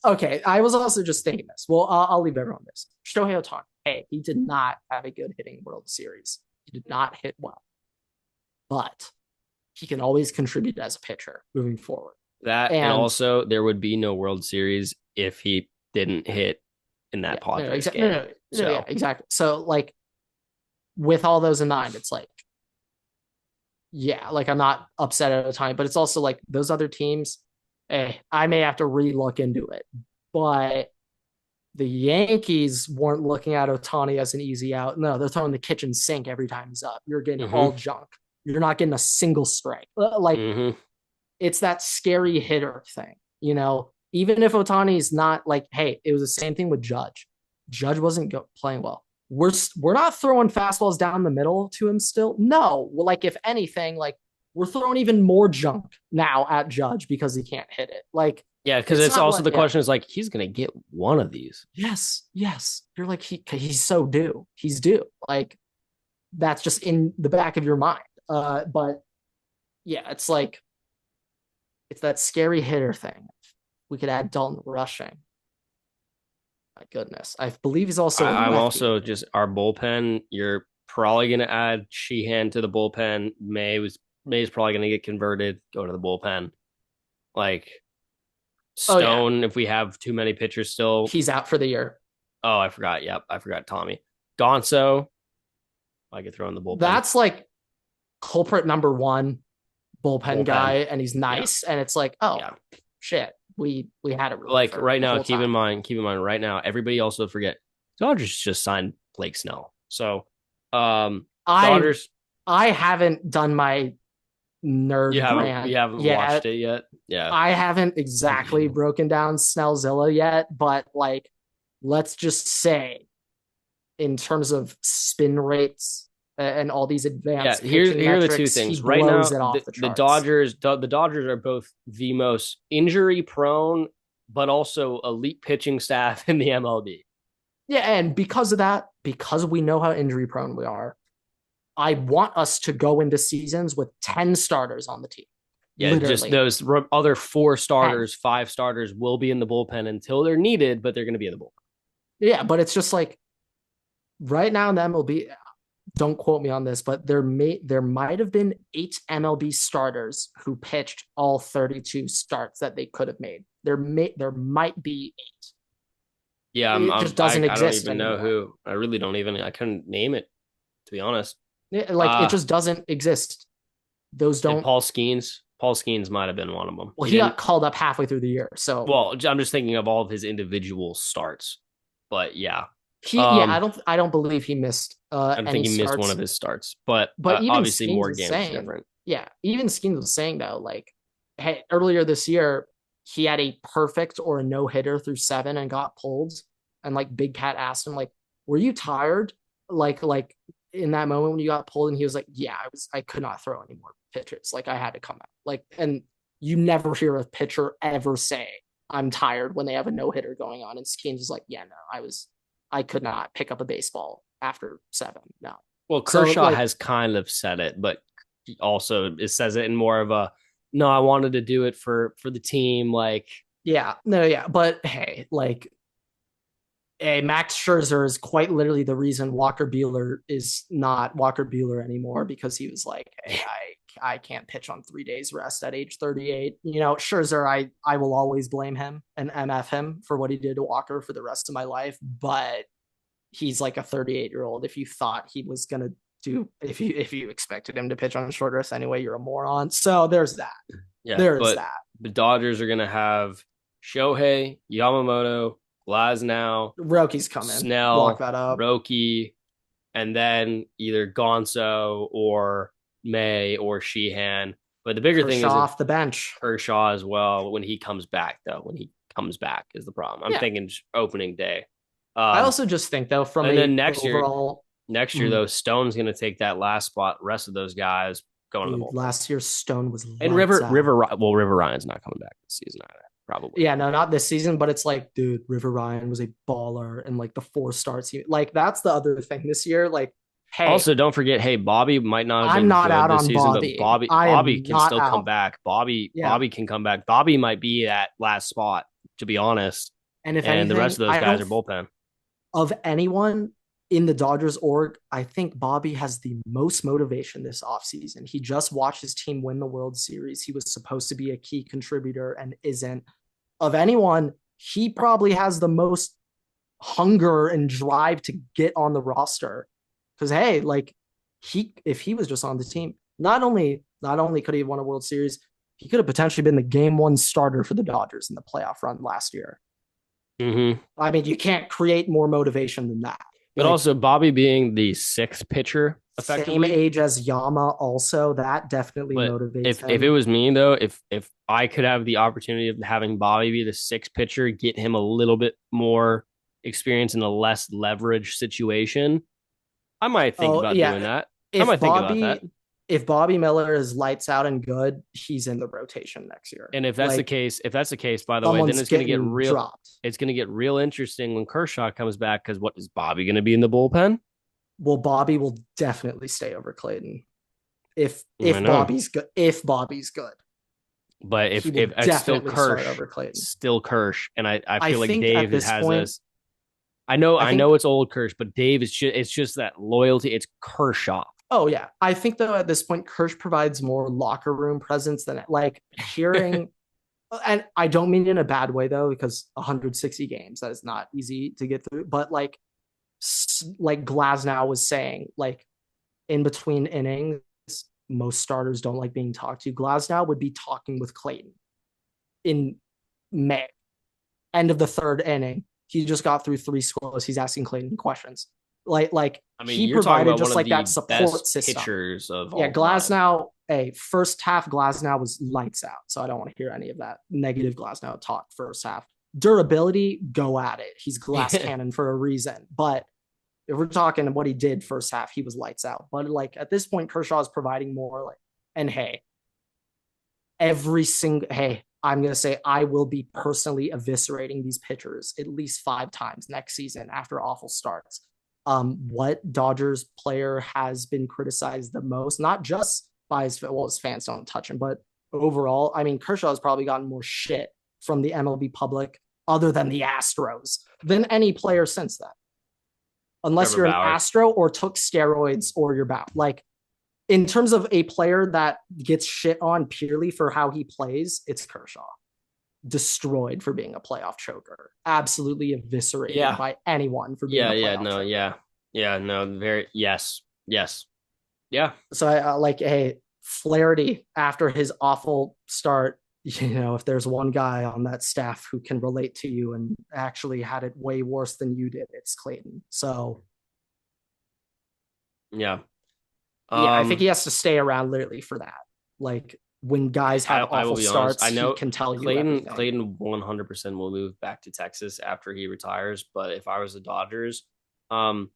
Okay, I was also just thinking this. Well, I'll leave everyone this. Shohei Ohtani. Hey, he did not have a good hitting World Series. He did not hit well. But he can always contribute as a pitcher moving forward. And also there would be no World Series if he didn't hit in that Padres game. Yeah, exactly. So like with all those in mind, it's like, yeah, like I'm not upset at a time, but it's also like those other teams, I may have to relook into it. But the Yankees weren't looking at Ohtani as an easy out. No, they're throwing the kitchen sink every time he's up. You're getting all junk. You're not getting a single strike. It's that scary hitter thing, you know. Even if Ohtani's not like, hey, it was the same thing with Judge. Judge wasn't playing well. We're not throwing fastballs down the middle to him still. No, like if anything, like we're throwing even more junk now at Judge because he can't hit it. Like yeah, because it's also the question is like he's gonna get one of these. Yes. You're like he's so due. He's due. Like that's just in the back of your mind. But yeah, it's like it's that scary hitter thing. We could add Dalton Rushing. My goodness. I believe he's also I'm also just our bullpen. You're probably gonna add Sheehan to the bullpen. May's probably gonna get converted, go to the bullpen. Like Stone, if we have too many pitchers still. He's out for the year. Oh, I forgot. Yep, I forgot Tommy. Gonzo, I could throw in the bullpen. That's like culprit number one bullpen guy, and he's nice. Yeah. And it's like, shit, we had it really like right now. Keep in mind, right now, everybody also forget Dodgers just signed Blake Snell. So, Dodgers. I haven't done my nerd brand. You haven't watched it yet. Yeah, I haven't exactly broken down Snellzilla yet, but like, let's just say in terms of spin rates and all these Yeah, advanced here pitching here are the two metrics, he things. Right blows now, it off the, the the charts. Dodgers are both the most injury prone, but also elite pitching staff in the MLB. Yeah, and because of that, because we know how injury prone we are, I want us to go into seasons with 10 starters on the team. Yeah, just Literally. those other 4 starters, 5 starters will be in the bullpen until they're needed, but they're going to be in the bullpen. Yeah, but it's just like right now in the MLB, don't quote me on this, but there might have been 8 MLB starters who pitched all 32 starts that they could have made. There might be 8. Yeah, It just doesn't I don't exist even know anymore. who. I really don't even. I couldn't name it, to be honest. Like it just doesn't exist. Those don't. Paul Skeens. Paul Skeens might have been one of them. Well, he got called up halfway through the year, so. Well, I'm just thinking of all of his individual starts, but yeah, I don't believe he missed. I don't think he missed starts. one of his starts, but even obviously Skeens more was games saying, different. Yeah, even Skeens was saying though, like, hey, earlier this year he had a perfect or a no hitter through 7 and got pulled, and like Big Cat asked him like, "Were you tired?" Like in that moment when you got pulled, and he was like, "Yeah, I could not throw any more pitches. Like I had to come out." Like, and you never hear a pitcher ever say, "I'm tired" when they have a no hitter going on. And Skeens is like, "Yeah, no, I could not pick up a baseball after 7. No." Well, Kershaw has kind of said it, but also it says it in more of a, no, I wanted to do it for the team. Like, yeah, no, yeah, but hey, like, Max Scherzer is quite literally the reason Walker Buehler is not Walker Buehler anymore, because he was like, hey, I can't pitch on 3 days rest at age 38. You know, Scherzer, I will always blame him and MF him for what he did to Walker for the rest of my life, but he's like a 38-year-old. If you thought he was gonna if you expected him to pitch on short rest anyway, you're a moron. So there's that. yeah, there's that. The Dodgers are gonna have Shohei, Yamamoto, Glasnow, Roki's coming. Snell, Lock that up. Roki, and then either Gonzo or May or Sheehan. But the bigger thing is off the bench. Kershaw as well when he comes back, though. When he comes back is the problem. I'm thinking opening day. I also just think though, from and then next year though, Stone's going to take that last spot. Rest of those guys going to the bullpen. Last year, Stone was and River Ryan's not coming back this season either. Probably. Yeah, no, not this season, but it's like, dude, River Ryan was a baller, and like the 4 starts, like that's the other thing this year. Like, hey, also don't forget, hey, Bobby might not have been not out this on season, Bobby. but Bobby can still come back. Bobby can come back. Bobby might be at last spot, to be honest. And if anything, the rest of those guys are bullpen. Of anyone in the Dodgers org, I think Bobby has the most motivation this offseason. He just watched his team win the World Series. He was supposed to be a key contributor and isn't. Of anyone, he probably has the most hunger and drive to get on the roster. Because hey, like if he was just on the team, not only could he have won a World Series, he could have potentially been the game 1 starter for the Dodgers in the playoff run last year. Mm-hmm. I mean, you can't create more motivation than that. But also Bobby being the 6th pitcher, effectively. Same age as Yama, also that definitely motivates him. If it was me though, if I could have the opportunity of having Bobby be the 6th pitcher, get him a little bit more experience in a less leverage situation, I might think about doing that. I might think about that. If Bobby Miller is lights out and good, he's in the rotation next year. And if that's the case, by the way, then it's going to get real. Dropped. It's going to get real interesting when Kershaw comes back, because what is Bobby going to be in the bullpen? Well, Bobby will definitely stay over Clayton if Bobby's good. If Bobby's good, but if it's still Kersh, and I feel like Dave has this. I know it's old Kersh, but Dave is just that loyalty. It's Kershaw. Oh yeah, I think though at this point Kersh provides more locker room presence than like hearing. And I don't mean in a bad way though, because 160 games, that is not easy to get through. But like Glasnow was saying, like in between innings, most starters don't like being talked to. Glasnow would be talking with Clayton in May, end of the 3rd inning. He just got through 3 scoreless. He's asking Clayton questions. Like I mean, he provided just like that support system. Glasnow, first half Glasnow was lights out, so I don't want to hear any of that negative Glasnow talk first half. Durability, go at it. He's glass cannon for a reason. But If we're talking what he did first half, he was lights out. But like at this point, Kershaw is providing more. Like, and hey, I'm gonna say I will be personally eviscerating these pitchers at least 5 times next season after awful starts. What Dodgers player has been criticized the most? Not just by his fans don't touch him, but overall, I mean, Kershaw has probably gotten more shit from the MLB public other than the Astros than any player since then. Unless you're an Astro or took steroids or you're bound. Like, in terms of a player that gets shit on purely for how he plays, it's Kershaw. Destroyed for being a playoff choker. Absolutely eviscerated by anyone for being a playoff choker. Yes. Yeah. So I like, hey, Flaherty, after his awful start, if there's one guy on that staff who can relate to you and actually had it way worse than you did, it's Clayton. So yeah. I think he has to stay around literally for that. Like when guys have awful starts, I know he can tell you Clayton 100% will move back to Texas after he retires. But if I was the Dodgers, you want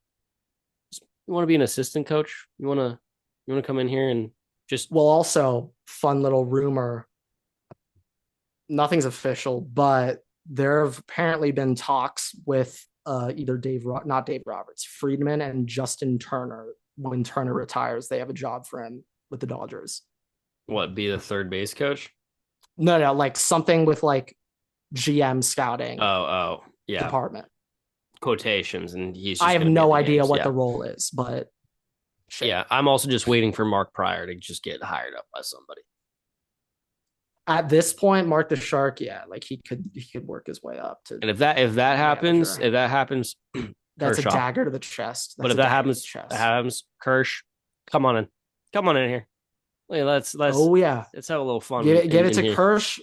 to be an assistant coach? You want to come in here and just also fun little rumor. Nothing's official, but there have apparently been talks with either not Dave Roberts, Friedman and Justin Turner. When Turner retires, they have a job for him with the Dodgers. What, be the third base coach? No, like something with like GM scouting. Oh, yeah. Department. Quotations, and he's. I have no idea what the role is, but shit. Yeah, I'm also just waiting for Mark Pryor to just get hired up by somebody. At this point, Mark the Shark, like he could work his way up to. And if that happens, that's Kershaw. A dagger to the chest. But if that happens, Kirsch, come on in here. Let's let's have a little fun. Give it to Kirsch.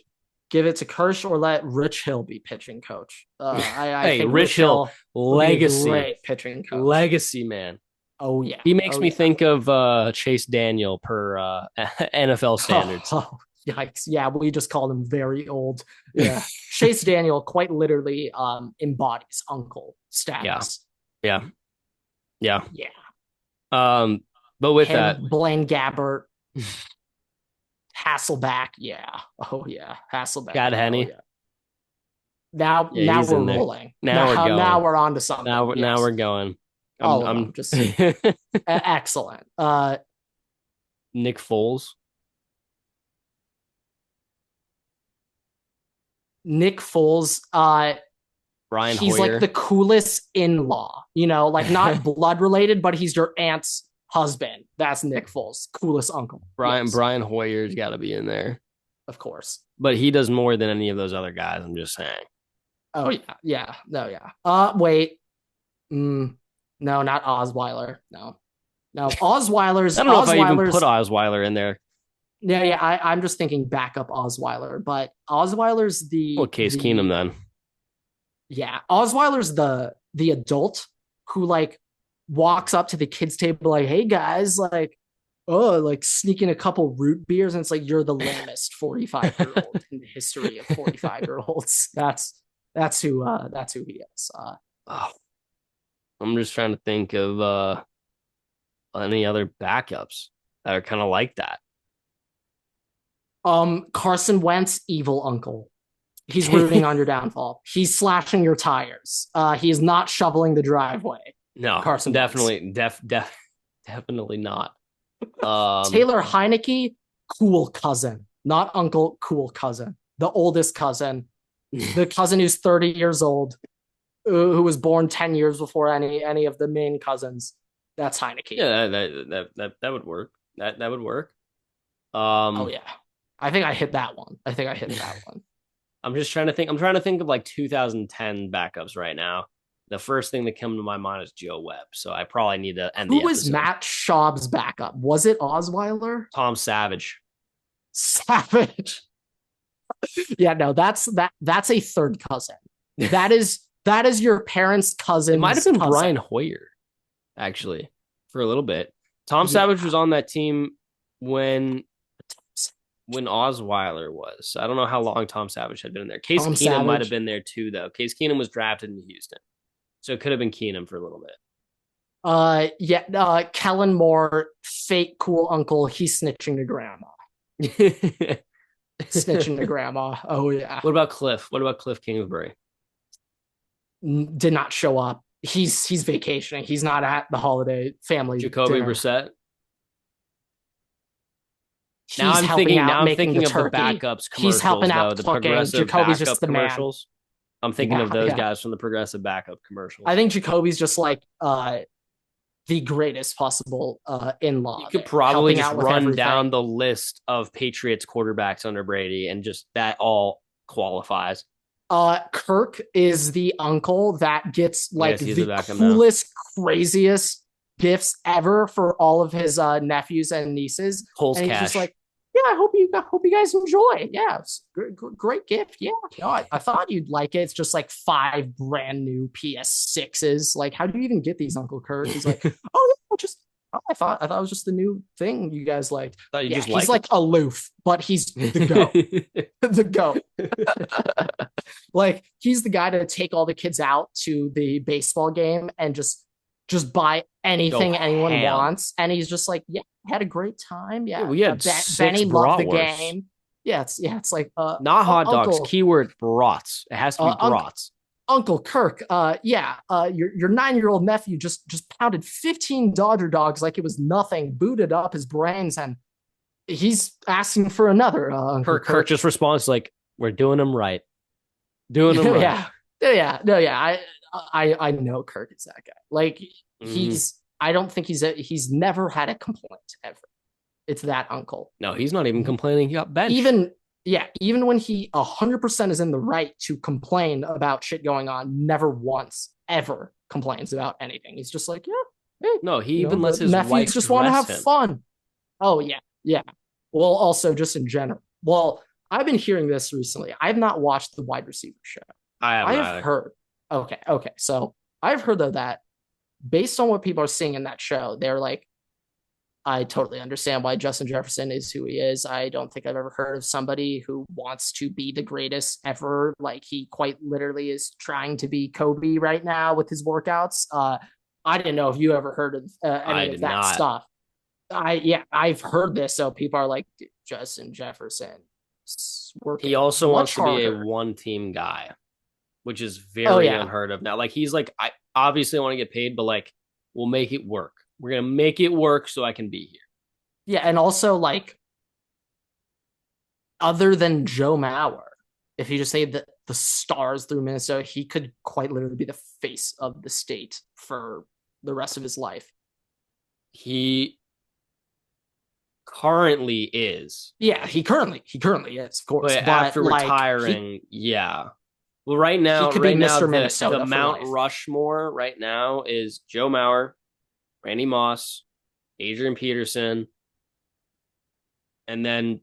Give it to Kirsch or let Rich Hill be pitching coach. I think Rich Hill, legacy, great pitching coach. Legacy man. Oh yeah, he makes me think of Chase Daniel per NFL standards. Yikes. Yeah, we just called him very old. Yeah. Chase Daniel quite literally embodies uncle status. Yeah. But with that, Blaine Gabbert, Hasselback, Hasselback. God Henny. Now we're rolling. Now we're on to something. Now we're going. I'm just excellent. Nick Foles. Brian he's Hoyer. Like the coolest in-law, like not blood related, but he's your aunt's husband. That's Nick Foles, coolest uncle. Brian Hoyer's got to be in there, of course. But he does more than any of those other guys. I'm just saying. Oh yeah. Wait, no, not Osweiler. No, Osweiler's. I don't know if I even put Osweiler in there. Yeah. I'm just thinking backup Osweiler, but Osweiler's Case Keenum then. Yeah, Osweiler's the adult who like walks up to the kids' table like, "Hey guys, like, like sneaking a couple root beers," and it's like you're the lamest 45-year-old in the history of 45-year-olds. That's who he is. I'm just trying to think of any other backups that are kind of like that. Carson Wentz, evil uncle. He's rooting on your downfall. He's slashing your tires. He is not shoveling the driveway. No, Carson definitely not. Taylor Heineke, cool cousin, not uncle, cool cousin. The oldest cousin, the cousin who's 30 years old, who was born 10 years before any of the main cousins. That's Heineke. Yeah, that would work. That would work. Oh yeah, I think I hit that one. I'm just trying to think. I'm trying to think of like 2010 backups right now. The first thing that comes to my mind is Joe Webb. So I probably need to end the episode. Who was Matt Schaub's backup? Was it Osweiler? Tom Savage. Yeah, no, that's a third cousin. That is your parents' cousin. It might have been Brian Hoyer, actually, for a little bit. Tom Savage was on that team when Osweiler was. I don't know how long Tom Savage had been in there. Case Keenum might have been there too, though. Case Keenum was drafted in Houston. So it could have been Keenum for a little bit. Kellen Moore, fake cool uncle. He's snitching to grandma. Snitching to grandma. Oh yeah. What about Cliff? What about Cliff Kingsbury? Did not show up. He's vacationing. He's not at the holiday family Jacoby dinner. Brissett. He's helping out I'm making thinking the of the turkey. backups commercials, He's helping out the cooking. progressive Jacoby's backup just the man. commercials. I'm thinking of those Yeah. guys from the progressive backup commercials. I think Jacoby's just like the greatest possible in-law. You could probably just run down the list of Patriots quarterbacks under Brady, and just that all qualifies. Kirk is the uncle that gets like the now. coolest, craziest gifts ever for all of his nephews and nieces. Cole's and he's cash. just like, yeah, I hope you guys enjoy. Yeah, it's great gift. Yeah, I thought you'd like it. It's just like 5 brand new PS6s. Like, how do you even get these, Uncle Kirk? He's like, oh yeah, I thought it was just the new thing you guys liked. He's like aloof, but he's the goat. The goat. Like, he's the guy to take all the kids out to the baseball game and just buy anything anyone wants. And he's just like, yeah, had a great time. Yeah, we had Benny loved the game. Yeah, it's like not hot dogs. Keyword brats. It has to be brats. Uncle Kirk, your 9-year-old nephew just pounded 15 Dodger dogs like it was nothing, booted up his brains, and he's asking for another. Kirk just responds like, "We're doing them right, doing them right." I know Kirk is that guy. Like, I don't think he's never had a complaint ever. It's that uncle. No, he's not even complaining. He got benched. Even when he 100% is in the right to complain about shit going on, never once ever complains about anything. He's just like, yeah. Hey, no, he even lets his wife just want to have fun. Oh yeah. Well, also just in general. Well, I've been hearing this recently. I've not watched the wide receiver show. I have heard. Okay. So I've heard though that based on what people are seeing in that show, they're like, I totally understand why Justin Jefferson is who he is. I don't think I've ever heard of somebody who wants to be the greatest ever. Like, he quite literally is trying to be Kobe right now with his workouts. I didn't know if you ever heard of any of that stuff. I've heard this. So people are like, Justin Jefferson. He also wants to be a one-team guy, which is very unheard of now. Like, he's like, I obviously want to get paid, but like, we'll make it work. We're going to make it work so I can be here. Yeah, and also, like, other than Joe Mauer, if you just say the stars through Minnesota, he could quite literally be the face of the state for the rest of his life. He currently is. Yeah, he currently is, of course. But after retiring, yeah. Well, right now, the Mount Rushmore right now is Joe Mauer, Randy Moss, Adrian Peterson, and then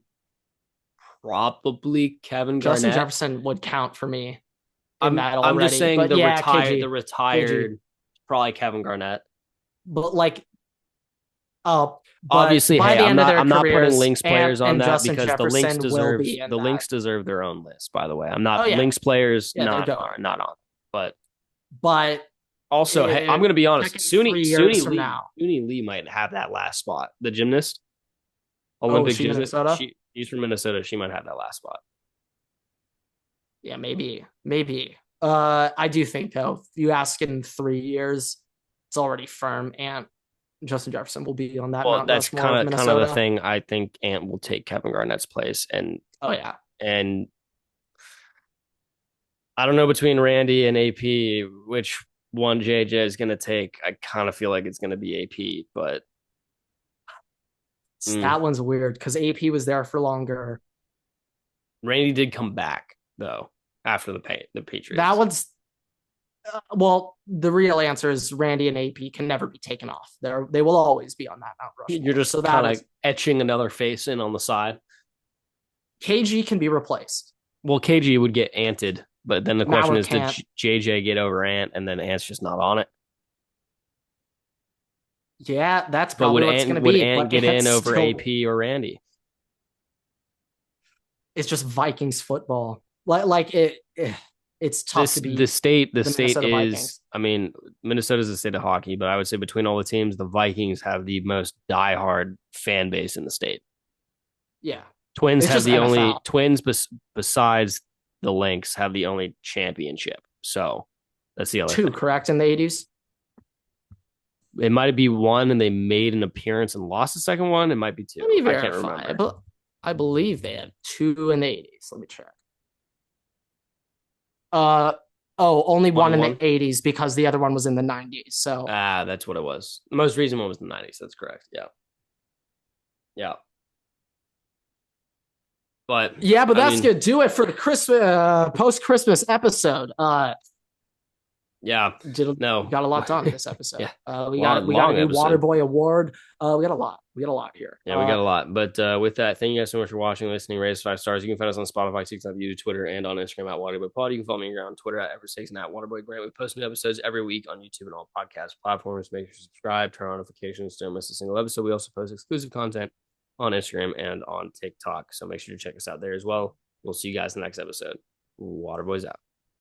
probably Kevin Garnett. Justin Jefferson would count for me. I'm just saying the retired, probably Kevin Garnett. But like, obviously, I'm not putting Lynx players on that Justin because Jefferson the Lynx deserve their own list. By the way, I'm not Lynx players not on, but. Also, hey, I'm going to be honest. Suni Lee might have that last spot. The gymnast, Olympic gymnast. She's from Minnesota. She might have that last spot. Yeah, maybe. I do think though, if you ask in 3 years, it's already firm. And Justin Jefferson will be on that. Well, that's kind of the thing. I think Ant will take Kevin Garnett's place, and and I don't know between Randy and AP which one JJ is going to take. I kind of feel like it's going to be AP, but that one's weird because AP was there for longer. Randy did come back though after the Patriots. That one's well, the real answer is Randy and AP can never be taken off. They will always be on that Mount Rushmore. You're just kind of etching another face in on the side. KG can be replaced. Well, KG would get anted. But then the question is, did JJ get over Ant, and then Ant's just not on it? Yeah, that's probably what's going to be. Would Ant get in over AP or Randy? It's just Vikings football. Like it. it's tough to the beat state the Minnesota is, Vikings. I mean, Minnesota's the state of hockey, but I would say between all the teams, the Vikings have the most diehard fan base in the state. Yeah, Twins it's have just the only NFL. Twins besides the Lynx have the only championship. So that's the other Two, thing. correct, in the 80s? It might be one and they made an appearance and lost the second one. It might be two. Let me I can't verify. remember. But I believe they had two in the 80s. Let me check. Uh only one in the 80s because the other one was in the 90s. So that's what it was. The most recent one was the 90s. That's correct. Yeah. Yeah. But yeah, but that's gonna do it for the Christmas post-Christmas episode. Yeah, got a lot done this episode. Yeah. We got a new Waterboy Award. We got a lot. We got a lot here. Yeah, we got a lot. But with that, thank you guys so much for watching, listening. Rate us 5 stars. You can find us on Spotify, TikTok, YouTube, Twitter, and on Instagram at WaterboyPod. You can follow me on Twitter at Everett and at WaterboyGrant. We post new episodes every week on YouTube and all podcast platforms. Make sure to subscribe, turn on notifications, don't miss a single episode. We also post exclusive content on Instagram and on TikTok, so make sure to check us out there as well. We'll see you guys in the next episode. Waterboys out.